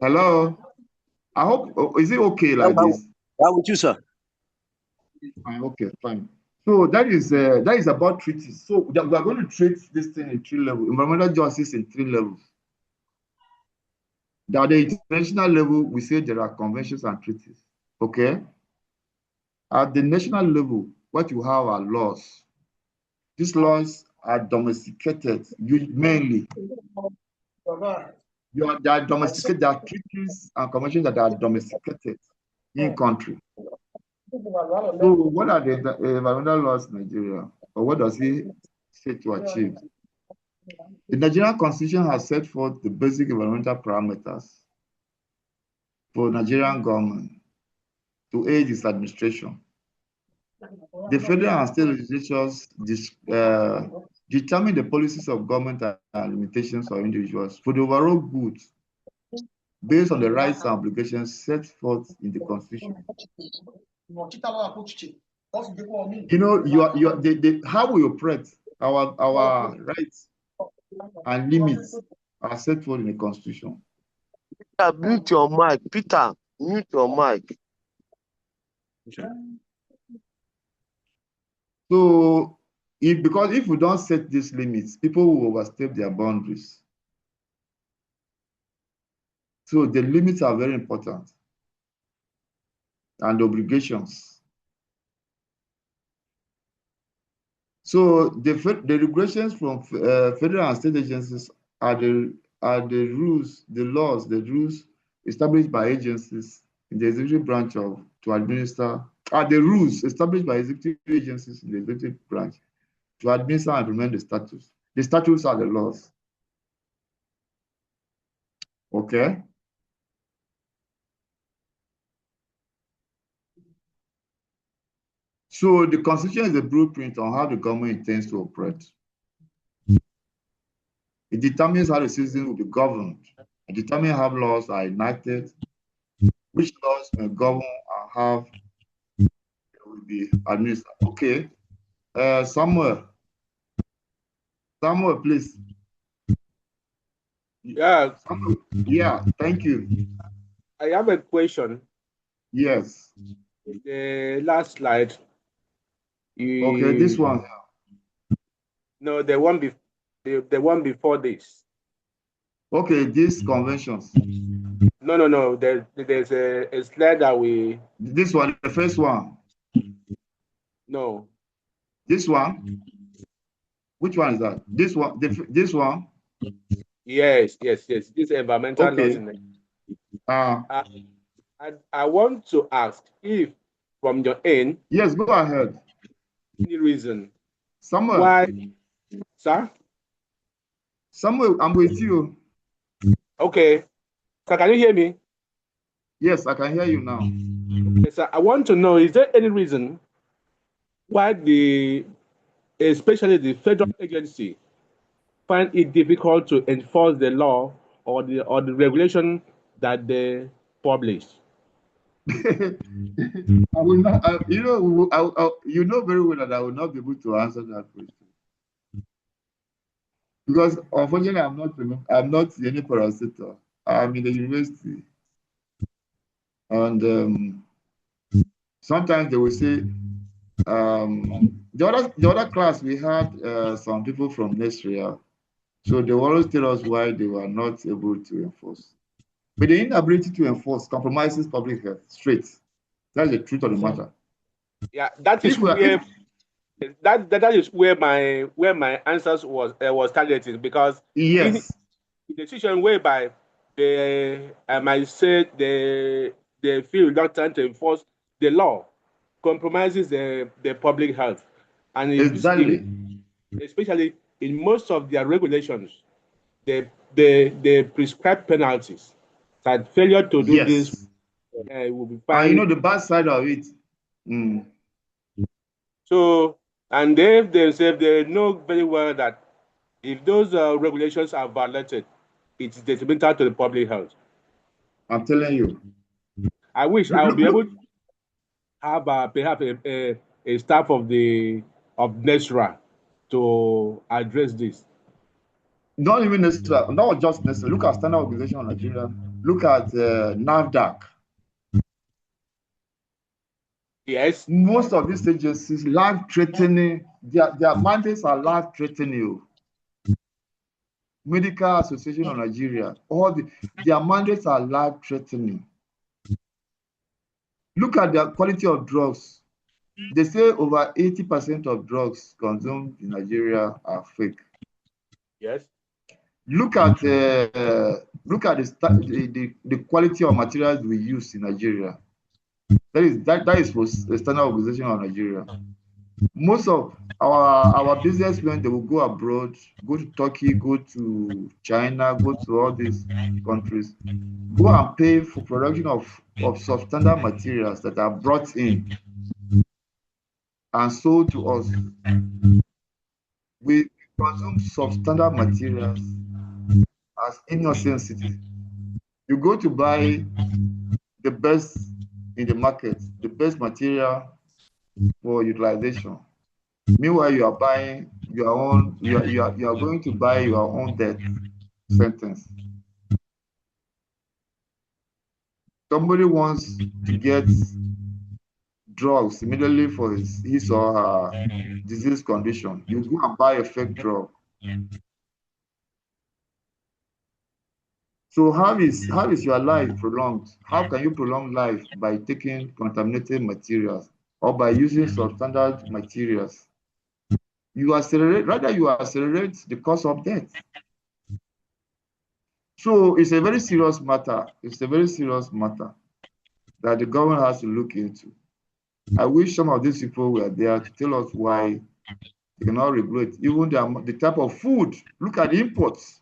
Hello? I hope, is it okay like this? How with you, sir? Fine, okay, fine. So that is about treaties. So we are going to treat this thing in 3 levels, environmental justice in 3 levels. At the international level, we say there are conventions and treaties. Okay. At the national level, what you have are laws. These laws are domesticated, mainly. They are domesticated. There are treaties and conventions that are domesticated in country. So, what are the environmental laws in Nigeria, or what does it say to achieve? The Nigerian Constitution has set forth the basic environmental parameters for Nigerian government to aid its administration. The federal and state legislatures determine the policies of government and limitations of individuals for the overall good based on the rights and obligations set forth in the Constitution. You know, how we operate, our rights and limits are set forth in the Constitution. Mute your mic, Peter. Mute your mic. So, because if we don't set these limits, people will overstep their boundaries. So the limits are very important, and obligations. So the regulations from federal and state agencies are the rules, the laws, the rules established by agencies in the executive branch to administer, are the rules established by executive agencies in the executive branch to administer and implement the statutes. The statutes are the laws. Okay. So the Constitution is a blueprint on how the government intends to operate. It determines how the citizens will be governed. It determines how laws are enacted, which laws may govern and how they will be administered. Okay. Samuel, please. Yeah. Samuel. Yeah, thank you. I have a question. Yes. The last slide. Okay, this one. No, the one before this. Okay, these conventions. No. There's a slide that we. This one, the first one. No. This one. Which one is that? This one. This one. Yes. This environmental okay. laws. I want to ask if, from your end. Yes, go ahead. Any reason? Samuel. Why, sir? Samuel, I'm with you. Okay. So can you hear me? Yes, I can hear you now. Okay, sir. I want to know, is there any reason why especially the federal agency, find it difficult to enforce the law or the regulation that they publish? I will not. You know, you know very well that I will not be able to answer that question because unfortunately, I'm not any parastator. I'm in the university, and sometimes they will say, the other class we had some people from Nesria, so they will always tell us why they were not able to enforce. But the inability to enforce compromises public health straight. That's the truth of the matter. Yeah, that is where my answers was targeted, because yes, in the decision whereby I might say they feel reluctant to enforce the law compromises the public health, and exactly, especially in most of their regulations, they prescribe penalties that failure to do this will be fine. And you know the bad side of it. So, and they themselves, they know very well that if those regulations are violated, it's detrimental to the public health. I'm telling you. I wish I would be able to have perhaps a staff of NESRA to address this. Not even NESRA, not just NESRA. Look at Standard Organization of Nigeria. Look at NAFDAC. Yes. Most of these agencies life-threatening. Their mandates are life-threatening. Medical Association of Nigeria, their mandates are life-threatening. Look at the quality of drugs. They say over 80% of drugs consumed in Nigeria are fake. Yes. Look at the quality of materials we use in Nigeria. That is for the Standard Organization of Nigeria. Most of our businessmen, they will go abroad, go to Turkey, go to China, go to all these countries, go and pay for production of substandard materials that are brought in and sold to us. We consume substandard materials as innocent citizens. You go to buy the best in the market, the best material for utilization. Meanwhile, you are buying your own, you are going to buy your own death sentence. Somebody wants to get drugs immediately for his or her disease condition. You go and buy a fake drug. So how is your life prolonged? How can you prolong life by taking contaminated materials or by using substandard materials? You accelerate the cause of death. So it's a very serious matter. It's a very serious matter that the government has to look into. I wish some of these people were there to tell us why they cannot regulate even the type of food. Look at the imports.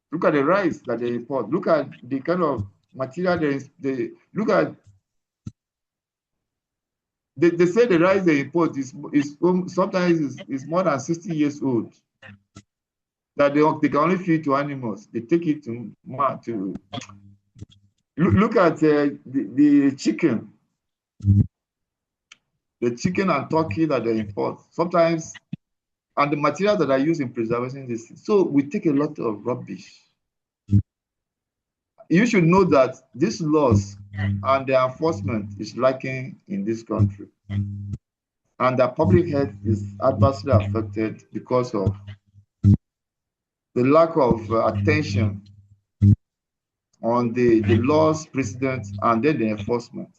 Look at the rice that they import. Look at the kind of material look at. They say the rice they import is sometimes is more than 60 years old. That they can only feed to animals. They take it to look at the chicken. The chicken and turkey that they import sometimes, and the materials that are used in preservation this. So we take a lot of rubbish. You should know that these laws and the enforcement is lacking in this country, and the public health is adversely affected because of the lack of attention on the laws, precedent, and then the enforcement.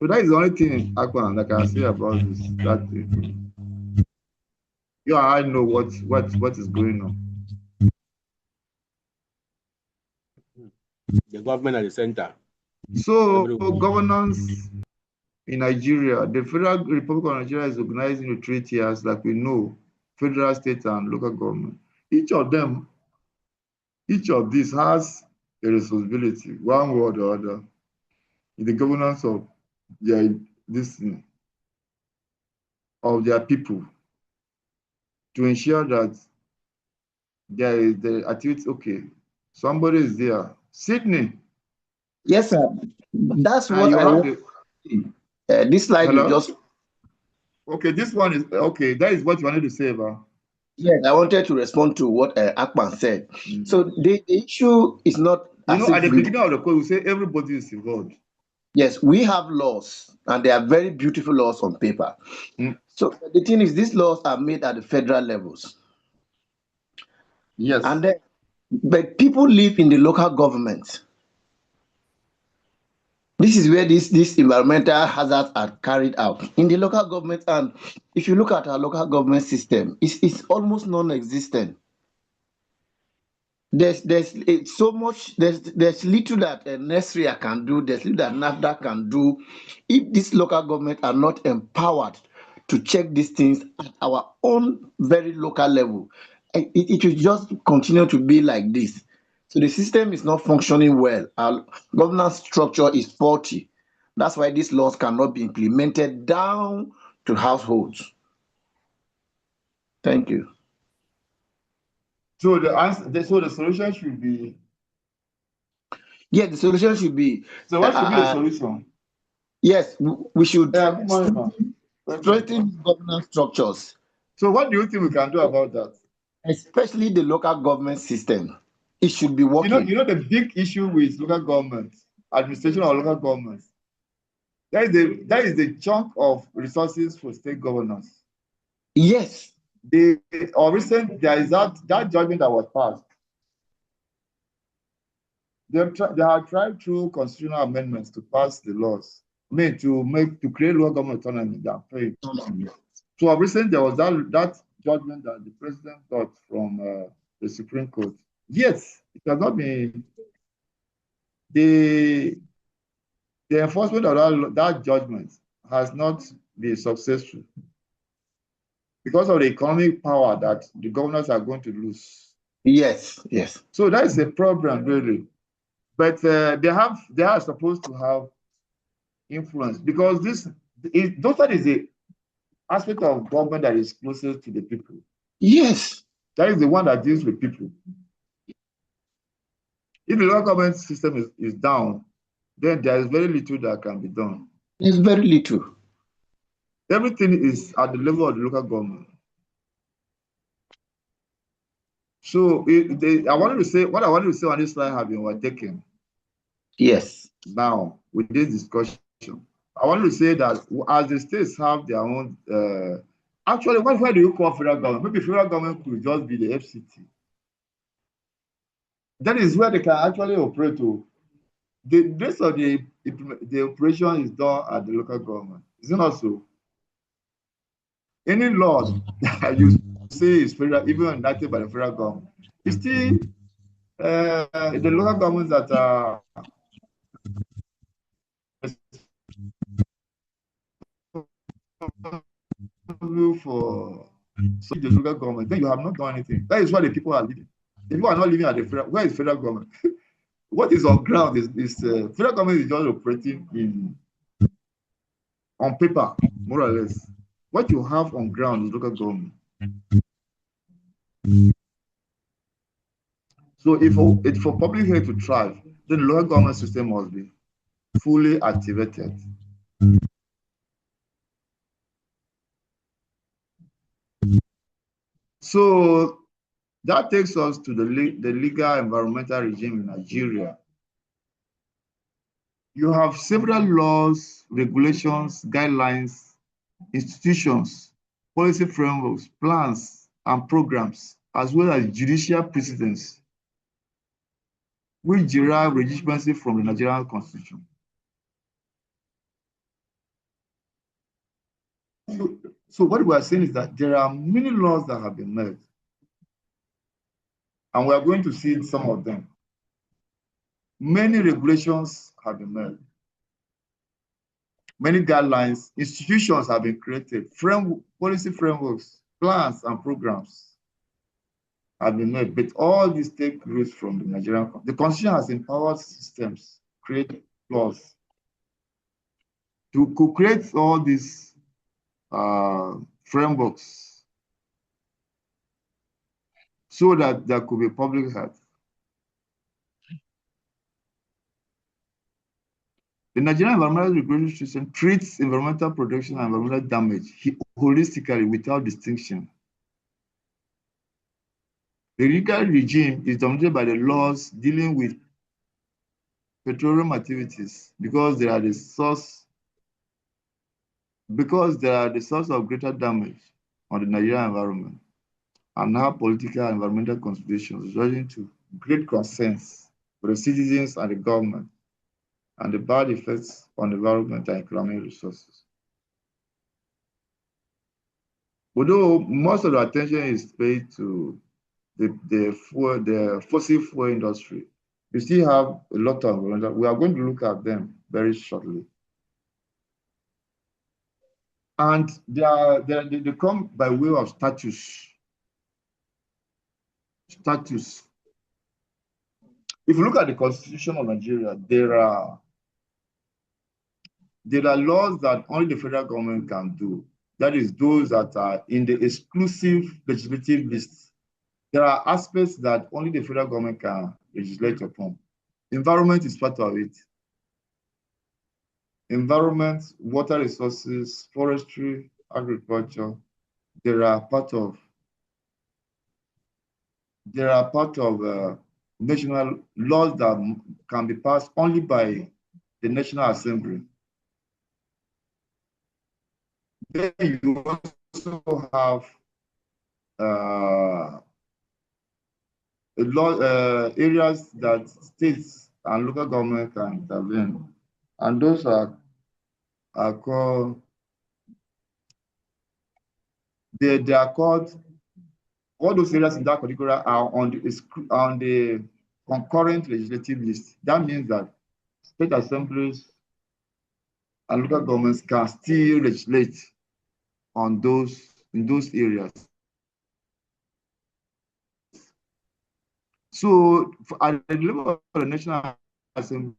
So that is the only thing Akwan that I can say about this. That you and I know what is going on. The government at the center. So governance in Nigeria, the Federal Republic of Nigeria is organized into 3 tiers, like we know, federal, state, and local government. Each of these has a responsibility, one way or the other, in the governance of their people, to ensure that there is the activity. Okay, somebody is there. Sydney. Yes, sir. That's what I want. This slide you just. Okay, this one is okay. That is what you wanted to say about. Yes, I wanted to respond to what Akpan said. So the issue is not. At the beginning of the call, we say everybody is involved. Yes, we have laws, and they are very beautiful laws on paper. So the thing is, these laws are made at the federal levels. Yes. And then, but people live in the local government. This is where these environmental hazards are carried out in the local government. And if you look at our local government system, it's almost non-existent. There's so much, there's little that Nesria can do, there's little that NAFDA can do. If these local government are not empowered to check these things at our own very local level, it will just continue to be like this. So the system is not functioning well. Our governance structure is faulty. That's why these laws cannot be implemented down to households. Thank you. So the solution should be. Yeah, the solution should be. So what should be the solution? Yes, we should strengthen governance structures. So what do you think we can do about that? Especially the local government system. It should be working. You know the big issue with local government administration of local governments. That is the chunk of resources for state governors. Yes. There is that judgment that was passed. They have tried through constitutional amendments to pass the laws. I mean, to create local government autonomy. So of recent there was that judgment that the president got from the Supreme Court. Yes, it has not been the enforcement of that judgment has not been successful because of the economic power that the governors are going to lose. Yes, yes. So that is a problem, really. But they are supposed to have influence because those is the aspect of government that is closest to the people. Yes. That is the one that deals with people. If the local government system is down, then there is very little that can be done. There's very little. Everything is at the level of the local government. So I wanted to say on this slide have been overtaken. Yes. Now with this discussion, I wanted to say that as the states have their own, actually, why do you call federal government? Maybe federal government could just be the FCT. That is where they can actually operate to. The rest of the operation is done at the local government. Is it not so? Any laws that you say is federal, even enacted by the federal government, it's still the local governments that are for the local government. Then you have not done anything. That is why the people are living. The people are not living at the federal. Where is federal government? What is on ground is federal government is just operating on paper, more or less. What you have on ground is local government. So if for public health to thrive, then the local government system must be fully activated. So that takes us to the legal environmental regime in Nigeria. You have several laws, regulations, guidelines, institutions, policy frameworks, plans, and programs, as well as judicial precedents, which derive legitimacy from the Nigerian Constitution. So what we are saying is that there are many laws that have been made, and we are going to see some of them. Many regulations have been made. Many guidelines, institutions have been created, policy frameworks, plans, and programs have been made, but all these take roots from the Nigerian Constitution. The Constitution has empowered systems, create laws to create all these frameworks so that there could be public health. The Nigerian Environmental Regulatory System treats environmental protection and environmental damage holistically without distinction. The legal regime is dominated by the laws dealing with petroleum activities because they are the source of greater damage on the Nigerian environment, and now political and environmental considerations resulting to great concerns for the citizens and the government, and the bad effects on the environment and economic resources. Although most of the attention is paid to the fossil fuel industry, we still have a lot of environmental. We are going to look at them very shortly. And they come by way of status. Status. If you look at the Constitution of Nigeria, there are laws that only the federal government can do. That is, those that are in the exclusive legislative list. There are aspects that only the federal government can legislate upon. Environment is part of it. Environment, water resources, forestry, agriculture, they are part of national laws that can be passed only by the National Assembly. Then you also have a lot areas that states and local government can intervene, and those are called they are called, all those areas in that particular are on the concurrent legislative list. That means that state assemblies and local governments can still legislate on in those areas. So at the level of the National Assembly,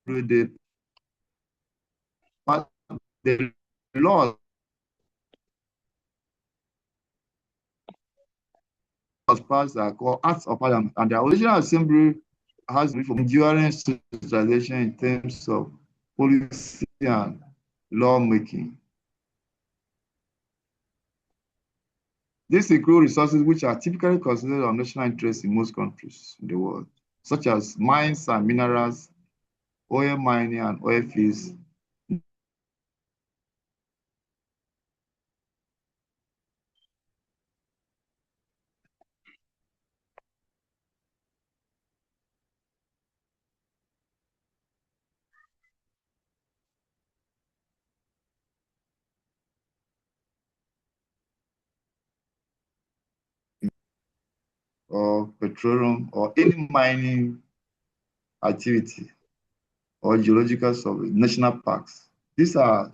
the laws passed are called Acts of Parliament, and the original assembly has reform enduring socialization in terms of policy and lawmaking. This includes resources which are typically considered of national interest in most countries in the world, such as mines and minerals, oil mining and oil fields, or petroleum, or any mining activity, or geological survey, national parks. These activities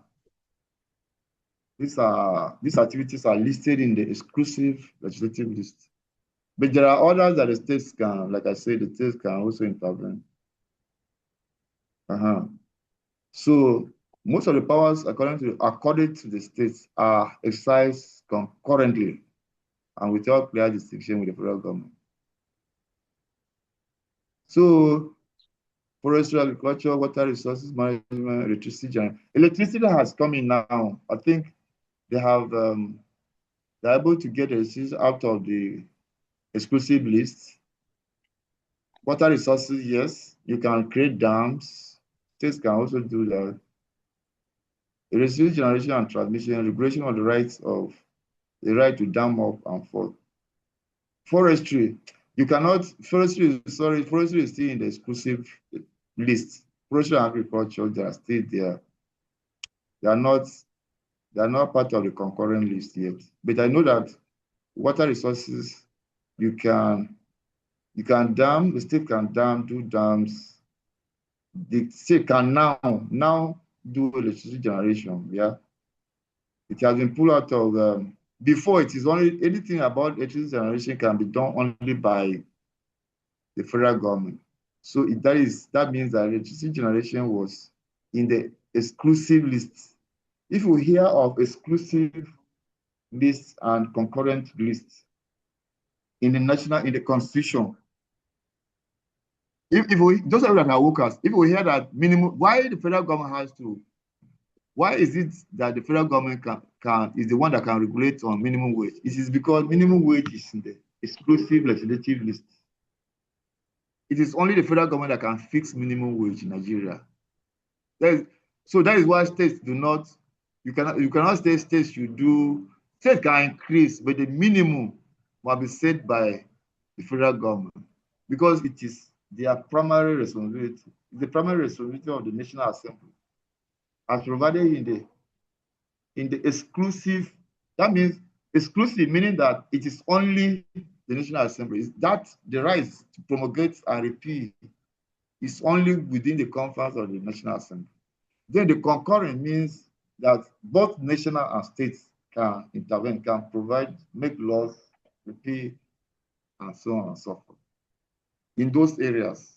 are listed in the exclusive legislative list. But there are others that the states can, like I said, the states can also intervene. So most of the powers, according to the states, are exercised concurrently and without clear distinction with the federal government. So forestry, agriculture, water resources management, electricity has come in now. I think they have they're able to get electricity out of the exclusive list. Water resources, yes, you can create dams. States can also do that. Electricity generation and transmission, regulation of the right to dam up and fall. Forestry, forestry is still in the exclusive list. Forestry and agriculture, they are still there. They are not part of the concurrent list yet. But I know that water resources, you can dam, the state can do dams. The state can now do electricity generation. Yeah, it has been pulled out of before. It is only anything about electricity generation can be done only by the federal government. So that means that electricity generation was in the exclusive list. If we hear of exclusive lists and concurrent lists in the constitution, if we those are that are workers, if we hear that minimum, why the federal government has to, why is it that the federal government is the one that can regulate on minimum wage? It is because minimum wage is in the exclusive legislative list. It is only the federal government that can fix minimum wage in Nigeria. So that is why states do not, you cannot say states should do, states can increase, but the minimum must be set by the federal government because it is their primary responsibility. It's the primary responsibility of the National Assembly as provided in the exclusive. That means exclusive, meaning that it is only the National Assembly. That the right to promulgate and repeal is only within the confines of the National Assembly. Then the concurrent means that both national and states can intervene, can provide, make laws, repeal, and so on and so forth in those areas.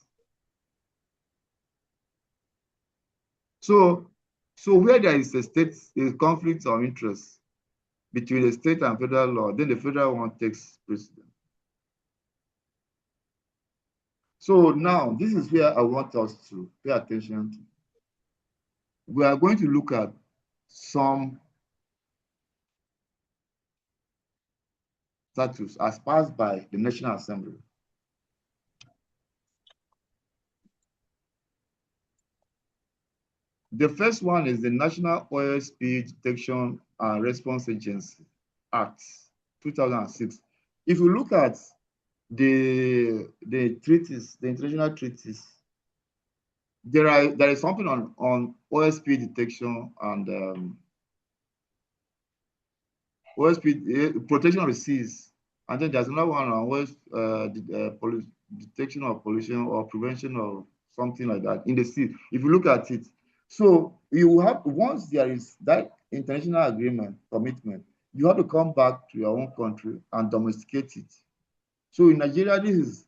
So where there is a conflict of interest between the state and federal law, then the federal one takes precedence. So now this is where I want us to pay attention to. We are going to look at some statutes as passed by the National Assembly. The first one is the National Oil Spill Detection and Response Agency Act, 2006. If you look at the treaties, the international treaties, there is something on oil spill detection and oil spill protection of the seas, and then there's another one on oil detection of pollution or prevention of something like that in the sea. If you look at it, so you have, once there is that international agreement commitment, you have to come back to your own country and domesticate it. So in Nigeria, this is,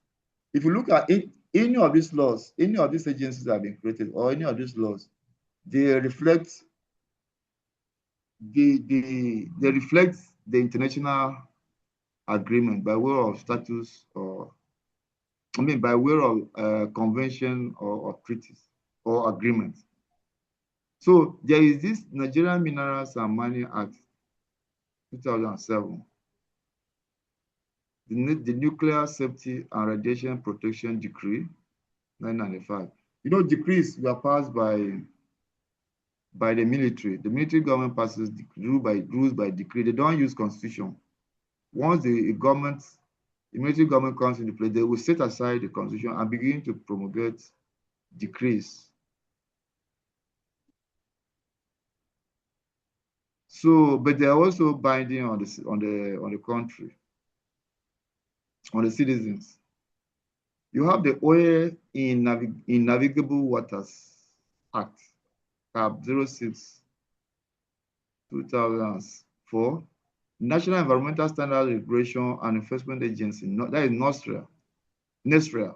if you look at it, any of these laws, any of these agencies that have been created, or any of these laws, they reflect they reflect the international agreement by way of status, or I mean by way of convention or treaties or agreements. So there is this Nigerian Minerals and Mining Act 2007, the Nuclear Safety and Radiation Protection Decree 995. You know, decrees were passed by the military. The military government passes rules by decree. They don't use constitution. Once the military government comes into play, they will set aside the constitution and begin to promulgate decrees. So, but they are also binding on the country, on the citizens. You have the Oil in Navigable Waters Act, CAP 06 2004, National Environmental Standards Regulation and Enforcement Agency, that is NESRA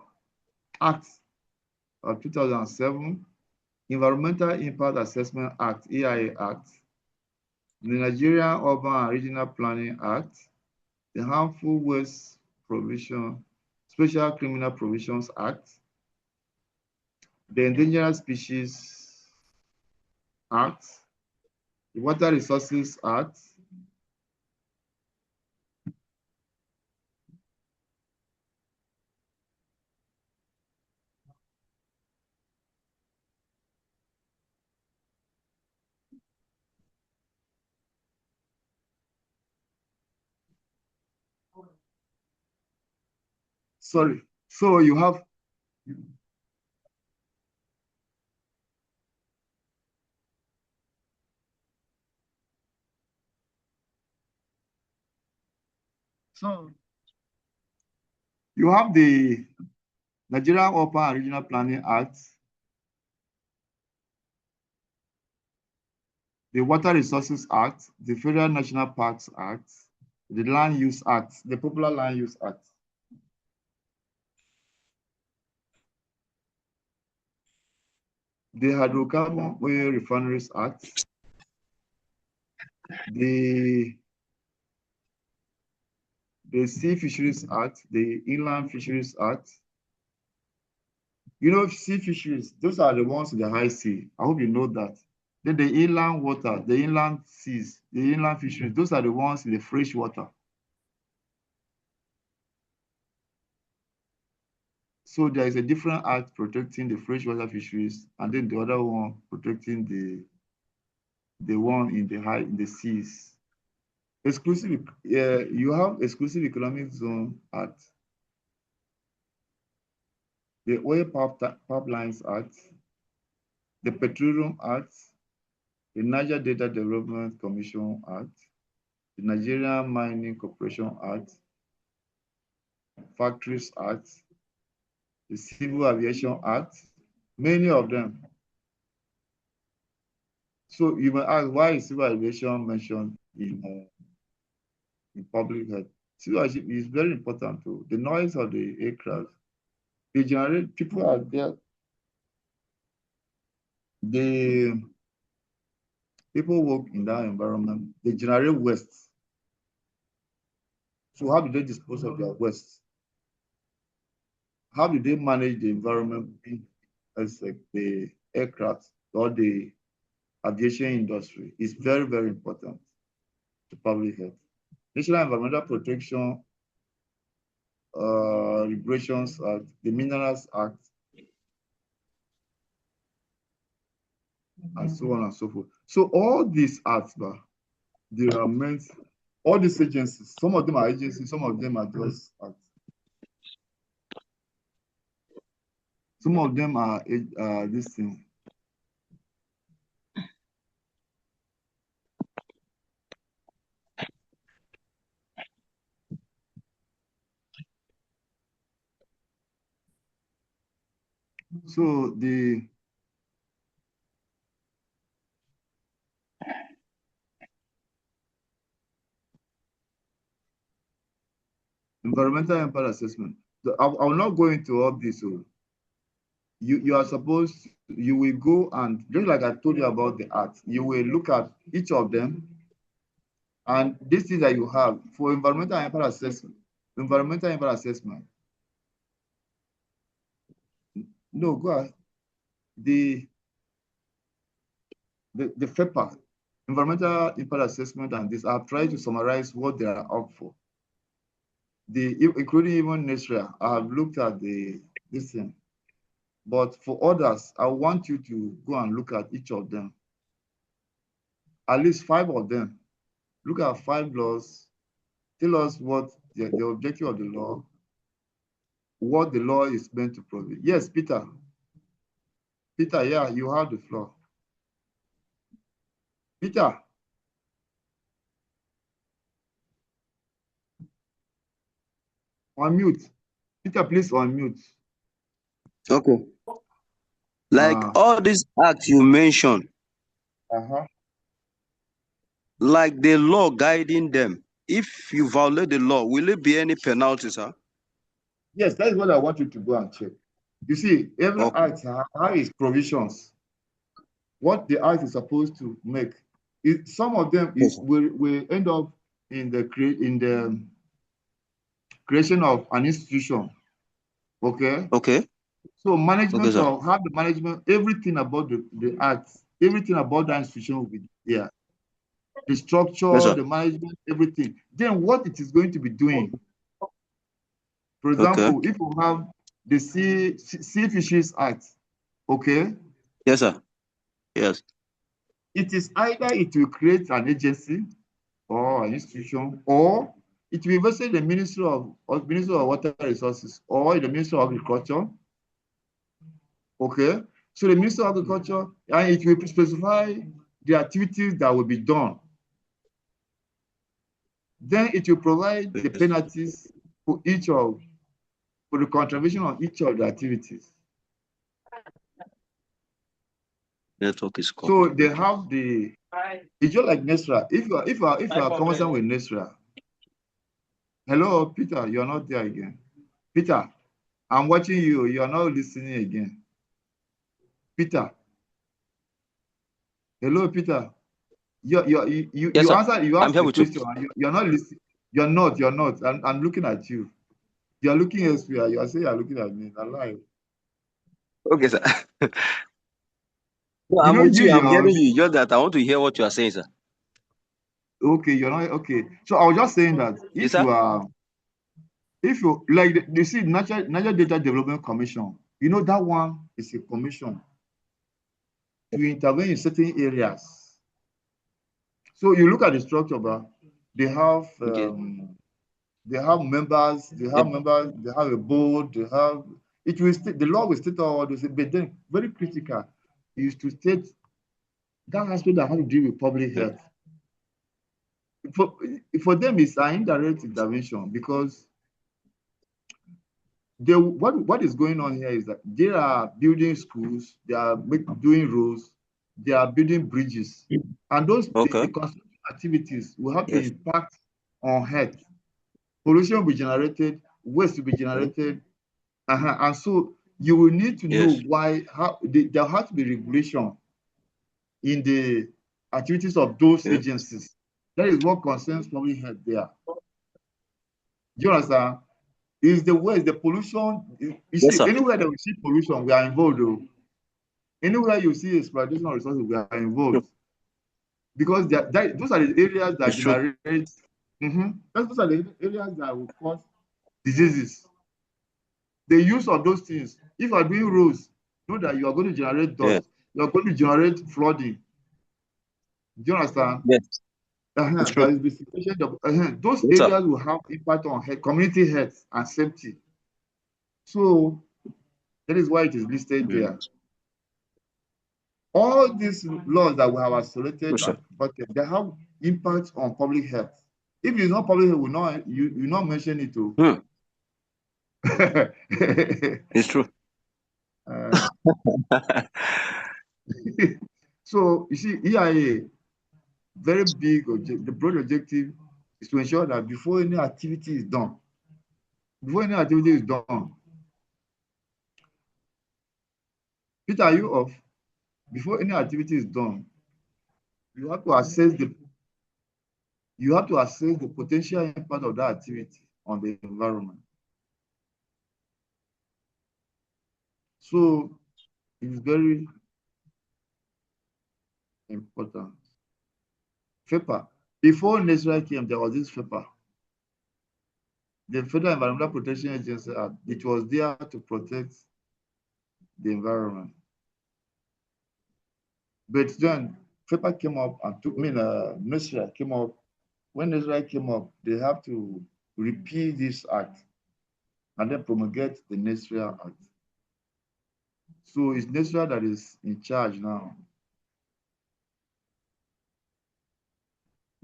Act of 2007, Environmental Impact Assessment Act, EIA Act, the Nigerian Urban and Regional Planning Act, the Harmful Waste Provision, Special Criminal Provisions Act, the Endangered Species Act, the Water Resources Act, sorry. So you have, the Nigerian Urban and Regional Planning Act, the Water Resources Act, the Federal National Parks Act, the Land Use Act, the Popular Land Use Act. The Hydrocarbon Oil Refineries Act, the Sea Fisheries Act, the Inland Fisheries Act. You know, sea fisheries, those are the ones in the high sea. I hope you know that. Then the inland water, the inland seas, the inland fisheries, those are the ones in the fresh water. So there is a different act protecting the freshwater fisheries, and then the other one protecting the one in the seas. You have Exclusive Economic Zone Act, the Oil Pipelines Act, the Petroleum Act, the Niger Data Development Commission Act, the Nigerian Mining Corporation Act, Factories Act, the Civil Aviation Act, many of them. So you may ask, why is civil aviation mentioned in public health? Civil aviation is very important too. The noise of the aircraft, they generate, people are there, people work in that environment, they generate waste. So how do they dispose of their waste? How do they manage the environment as like the aircraft or the aviation industry? Is very, very important to public health. National Environmental Protection Regulations Act, the Minerals Act, and so on and so forth. So all these acts, they are meant, all these agencies, some of them are agencies, some of them are just acts. Some of them are this thing. So the environmental impact assessment. I will not go into all this. So you are supposed, you will go and, just like I told you about the art, you will look at each of them, and this is that you have for environmental impact assessment. Environmental impact assessment. No, go ahead. The FEPA, environmental impact assessment, and this, I've tried to summarize what they are up for. Including even NESRA, I have looked at this thing. But for others, I want you to go and look at each of them. At least 5 of them. Look at 5 laws. Tell us what the objective of the law, what the law is meant to provide. Yes, Peter. Peter, yeah, you have the floor. Peter. Unmute. Peter, please unmute. Okay. Like all these acts you mentioned, like the law guiding them, if you violate the law, will it be any penalties, sir? Yes, that is what I want you to go and check. You see, every act has its provisions. What the act is supposed to make. Some of them will end up in the creation of an institution. Okay. Okay. So management of how the management, everything about the act, everything about that institution will be there. The structure, the management, everything. Then what it is going to be doing. For example, if you have the Sea Fisheries Act, okay? Yes, sir. Yes. It is either it will create an agency or an institution, or it will invested in the Ministry of Water Resources or the Ministry of Agriculture. Okay, so the Ministry of Agriculture, and it will specify the activities that will be done. Then it will provide the penalties for the contribution on each of the activities. Network is so they have it's just like NESRA. If you are conversant with NESRA, hello, Peter, you are not there again. Peter, I'm watching you. You are not listening again. Peter. Hello, Peter. You answer. You asked the question. You're not listening. You're not. I'm looking at you. You're looking elsewhere. You are saying you're looking at me. I'm lying. Okay, sir. No, I'm hearing you. Just that I want to hear what you are saying, sir. Okay, you're not okay. So I was just saying that if you like, you see, Natural Data Development Commission, you know that one is a commission to intervene in certain areas. So you look at the structure, but they have members, they have a board, they have the law will state all this, but then very critical is to state that aspect that has to do with public health. For them, it's an indirect intervention because what is going on here is that they are building schools, they are doing roads, they are building bridges, and those the construction activities will have an impact on health. Pollution will be generated, waste will be generated, and so you will need to know there has to be regulation in the activities of those agencies. That is what concerns public health there. Do you understand? Is the waste, the pollution. You see, anywhere that we see pollution, we are involved. Though. Anywhere you see exploitation of resources, we are involved. Because those are the areas that generate. Those are the areas that will cause diseases. The use of those things. If you are doing roads, know that you are going to generate dust. you're going to generate flooding. Do you understand? Yes, it's There true. is the situation of those Yes, sir. areas will have impact on health, community health and safety. So that is why it is listed there. All these laws that we have isolated, Yes, sir. but they have impact on public health. If it's not public health, you not mention it too. It's true. So you see, EIA, very big objective, the broad objective is to ensure that before any activity is done, Peter, are you off? Before any activity is done, you have to assess the potential impact of that activity on the environment. So it's very important. FEPA. Before NESRA came, there was this FEPA. The Federal Environmental Protection Agency Act. It was there to protect the environment. But then FEPA came up and NESRA came up. When NESRA came up, they have to repeal this act and then promulgate the NESRA Act. So it's NESRA that is in charge now.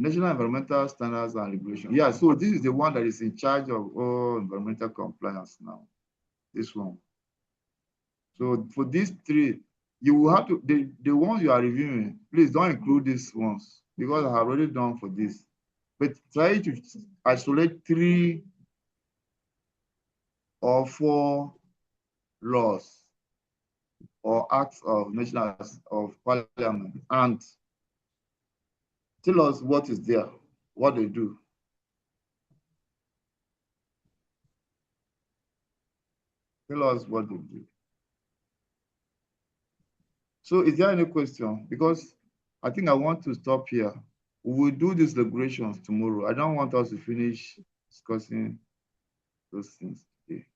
National Environmental Standards and Regulation. Yeah, so this is the one that is in charge of all environmental compliance now. This one. So for these three, you will have to, the ones you are reviewing, please don't include these ones because I have already done for this. But try to isolate 3 or 4 laws or acts of national of parliament and tell us what is there, what they do. Tell us what they do. So is there any question? Because I think I want to stop here. We will do these regulations tomorrow. I don't want us to finish discussing those things today.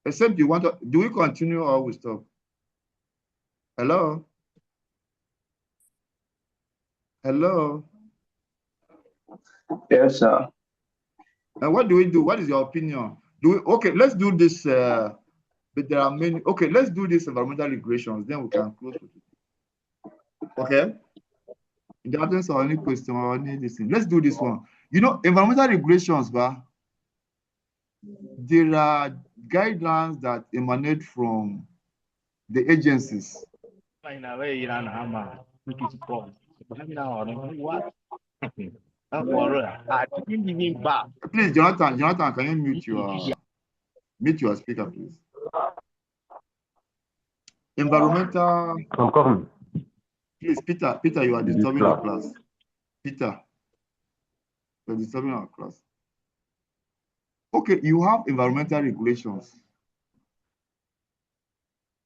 Except you want to, do we continue or we stop? Hello? Hello? Yes, sir. And what do we do? What is your opinion? Okay, let's do this, but there are many, okay, let's do this environmental regulations, then we can close with it. Okay? In the absence of any question or any this thing, let's do this one. You know, environmental regulations, there are guidelines that emanate from the agencies. Please, Jonathan, can you mute your speaker, please? Environmental. Please, Peter, you are disturbing the class. Peter, you're disturbing our class. Okay, you have environmental regulations.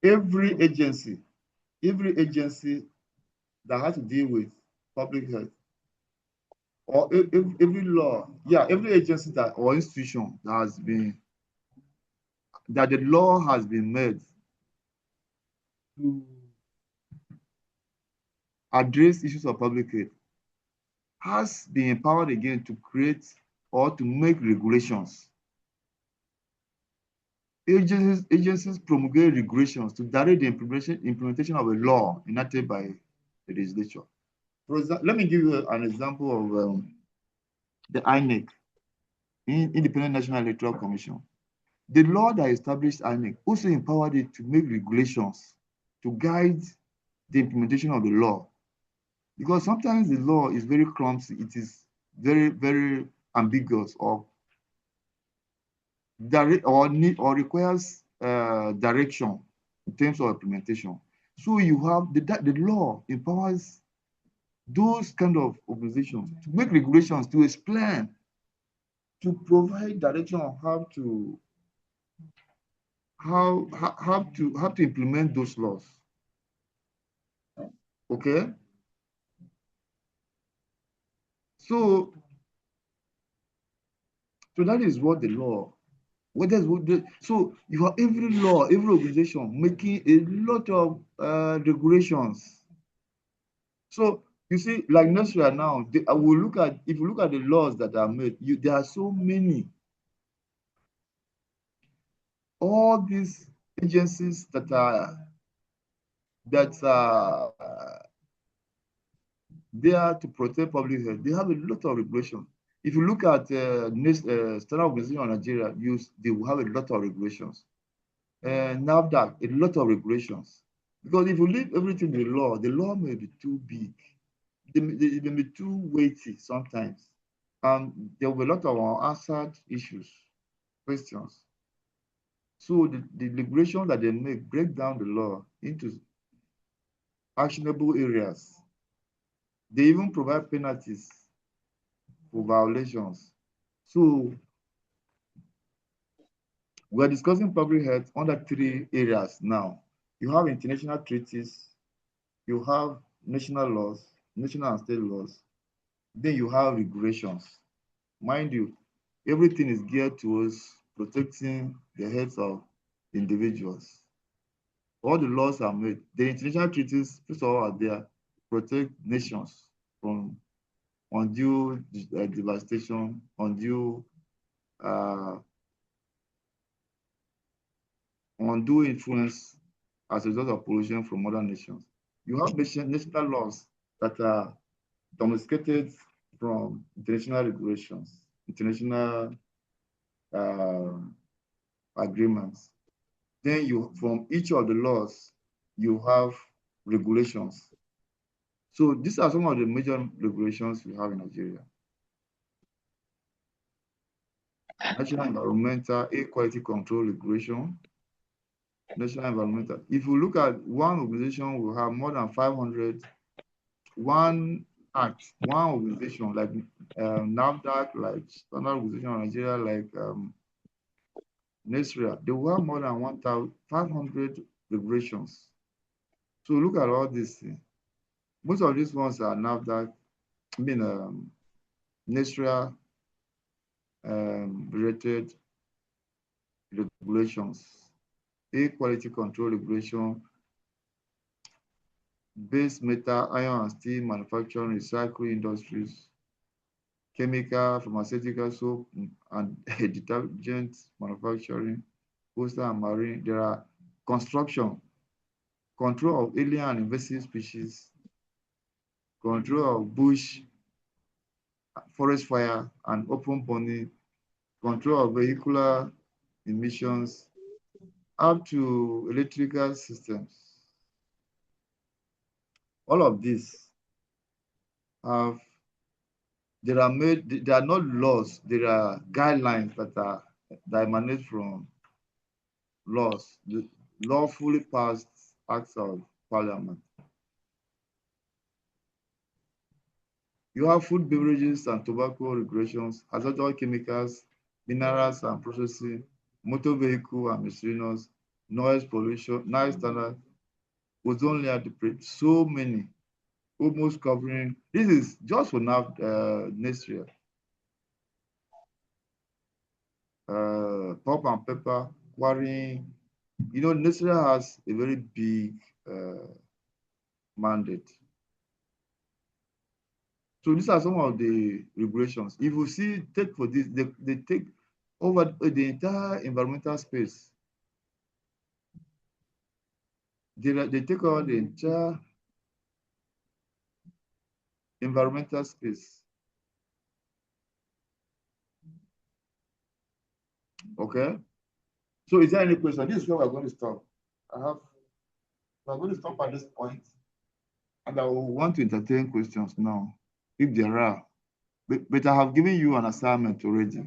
Every agency that has to deal with public health, or every law, yeah, every agency that or institution that the law has been made to address issues of public health has been empowered again to create or to make regulations. Agencies promulgate regulations to direct the implementation of a law enacted by the legislature. For example, let me give you an example of the INEC, Independent National Electoral Commission. The law that established INEC also empowered it to make regulations to guide the implementation of the law. Because sometimes the law is very clumsy, it is very, very ambiguous or requires direction in terms of implementation. So you have the law empowers those kind of organizations to make regulations, to explain, to provide direction on how to implement those laws. Okay. So that is what the law So you have every law, every organization making a lot of regulations. So you see, like Nigeria now, I will look at, if you look at the laws that are made, there are so many. All these agencies that are there to protect public health, they have a lot of regulations. If you look at Standard Organization of Nigeria, they will have a lot of regulations. NAFDAC, a lot of regulations. Because if you leave everything to the law may be too big. They may be too weighty sometimes. And there will be a lot of unanswered issues, questions. So the regulations that they make break down the law into actionable areas. They even provide penalties for violations. So we're discussing public health under 3 areas now. You have international treaties, you have national laws, national and state laws, then you have regulations. Mind you, everything is geared towards protecting the health of individuals. All the laws are made. The international treaties, first of all, are there to protect nations from undue devastation, undue influence as a result of pollution from other nations. You have national laws that are domesticated from international regulations, international agreements. Then from each of the laws, you have regulations. So these are some of the major regulations we have in Nigeria. National Environmental Air Quality Control Regulation, National Environmental. If you look at one organization, we have more than 500. One act, one organization like NAFDAC, like Standard Organization of Nigeria, like NESRIA, they will have more than 1,500 regulations. So look at all these things. Most of these ones are NAFDAC, NESRIA related regulations, air quality control regulation, base metal, iron and steel manufacturing, recycling industries, chemical, pharmaceutical, soap, and detergent manufacturing, coastal and marine. There are construction, control of alien and invasive species, control of bush, forest fire, and open burning, control of vehicular emissions, up to electrical systems. All of these they are not laws, there are guidelines that emanate from laws, the lawfully passed acts of parliament. You have food, beverages, and tobacco regulations, hazardous chemicals, minerals and processing, motor vehicle and miscellaneous, noise pollution, noise standard, ozone layer depletion, so many, almost covering. This is just for now next year. Pulp and paper, quarrying. You know, Nigeria has a very big mandate. So these are some of the regulations. If you see, take for this, they take over the entire environmental space. They take over the entire environmental space. Okay. So is there any question? This is where we're going to stop. We're going to stop at this point, and I will want to entertain questions now, if there are. But I have given you an assignment already.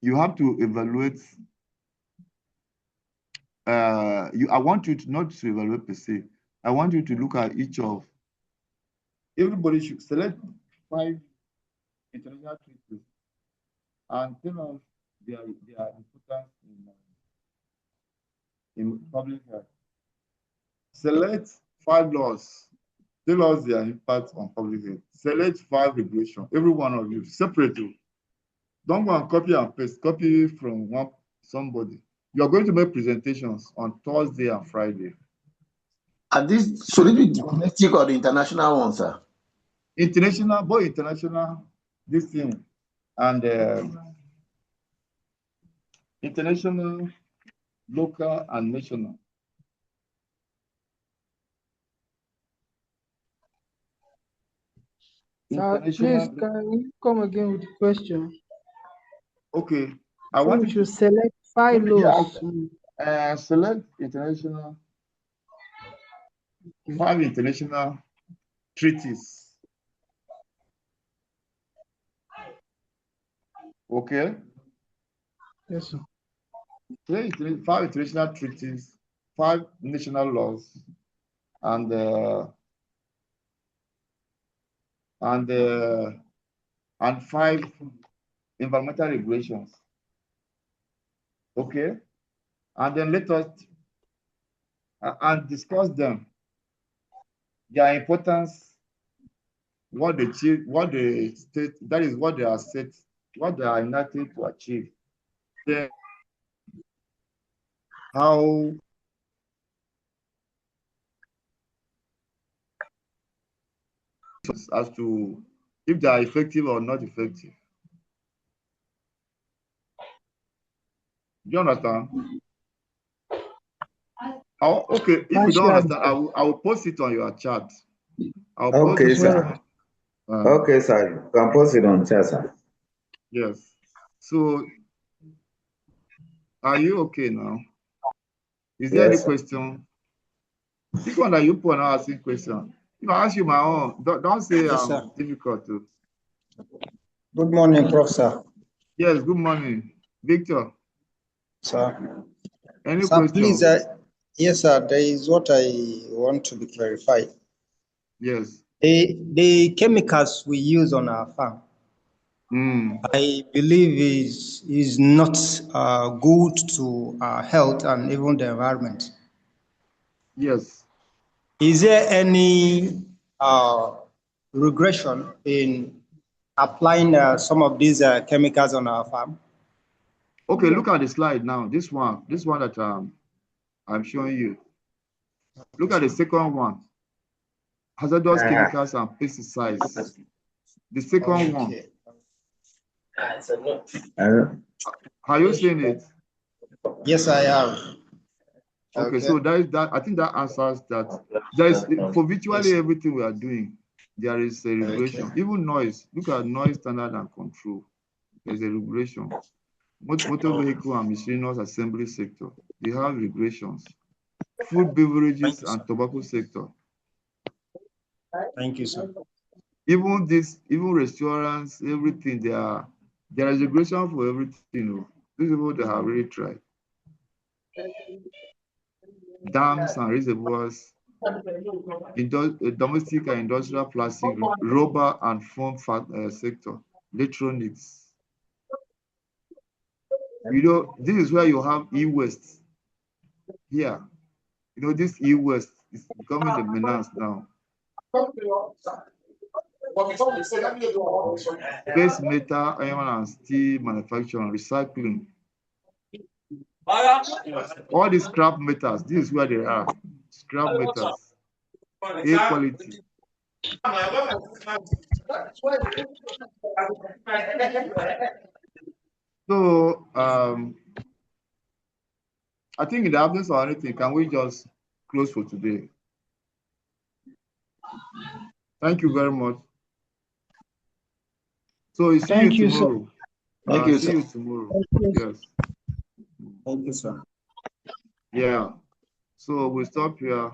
You have to evaluate. I want you to not to evaluate per se. I want you to look at each of. Everybody should select 5 international treaties and tell us their importance in public health. Select 5 laws. Tell us their impact on public health. Select 5 regulations. Every one of you separately. Don't go and copy and paste. Copy from somebody. You are going to make presentations on Thursday and Friday. And this should it be domestic or the international one, sir? International, both international, this thing, and international, local, and national. Sir, please, can you come again with the question? Okay. I So want we you should to select 5 laws. select international, 5 international treaties. Okay. Yes, sir. 5 international treaties, 5 national laws, and and 5 environmental regulations. Okay, and then let us and discuss them, their importance, what they achieve, what the state, that is what they are set, what they are enacted to achieve. Then how as to if they are effective or not effective. Do you understand? Oh, okay, if you don't understand, I will post it on your chat. I'll post Okay, it. sir. Okay, sir. You can post it on chat, sir. Yes. So, are you okay now? Is there any Yes, sir. question? This one that you put on asking question. If I ask you my own, don't say Yes, sir. difficult to. Good morning, Professor. Yes, good morning. Victor, Sir, any sir, question? please, yes, sir, there is what I want to be clarified. Yes. The chemicals we use on our farm, I believe is not good to our health and even the environment. Yes. Is there any regression in applying some of these chemicals on our farm? Okay, look at the slide now. This one that I'm showing you. Look at the second one. Hazardous chemicals and pesticides. The second one. Are you seeing it? Yes, I have. Okay, so that I think that answers that. There is for virtually everything we are doing, there is a regulation. Even noise. Look at noise standard and control. There's a regulation. Motor vehicle and miscellaneous assembly sector, they have regulations. Food, beverages, and tobacco sector. Thank you, sir. Even restaurants, everything, there is regulation for everything. These people, they have really tried. Dams and reservoirs, domestic and industrial plastic, rubber and foam sector, electronics. This is where you have e-waste here. This e-waste is becoming the menace now. Base metal, iron and steel manufacturing, recycling. All these scrap metals, this is where they are. Scrap metals. A quality. So I think in the absence of anything, can we just close for today? Thank you very much. So see you tomorrow. Thank you, see sir. you tomorrow. Yes. Thank you, sir. Yeah. So we'll stop here.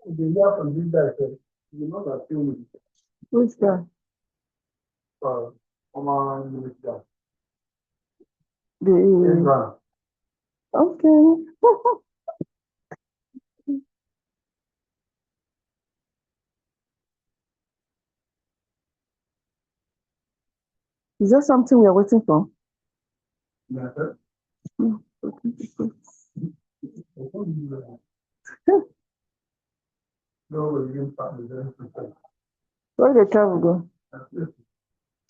The year from this guy said, you know that thing. Who's that? Common minister. The okay. Is that something we are waiting for? Yeah, sir. Hmm. No, we didn't start with them. Where the travel go?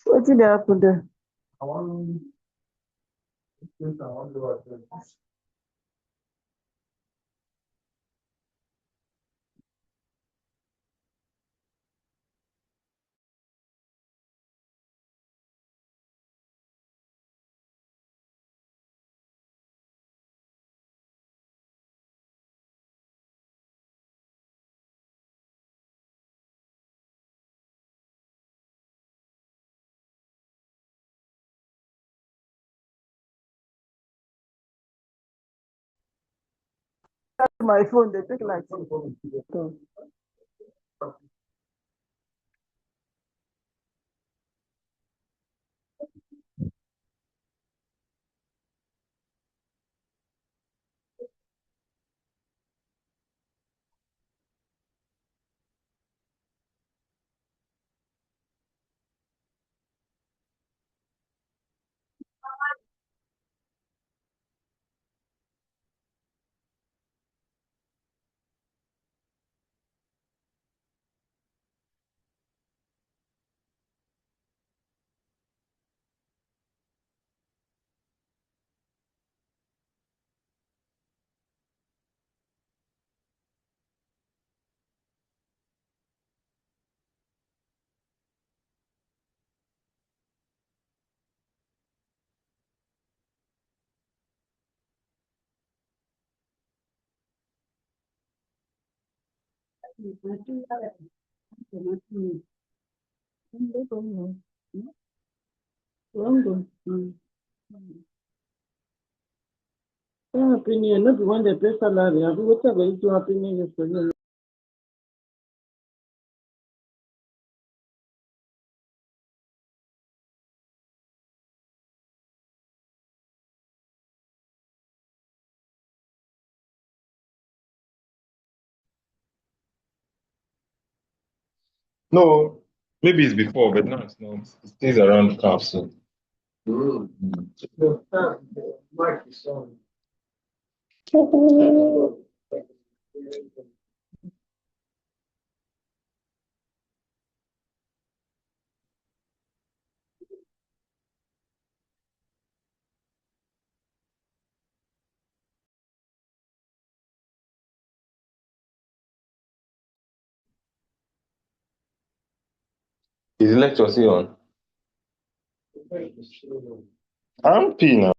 What did they happen there? I want to do it. My phone, they take like so. Opinion, not the one that pay salary. I've whatever you do opinion is for you. No, maybe it's before, but now it's not. It stays around the calf soon. Mike is on. Is the lecture still on? I'm P now.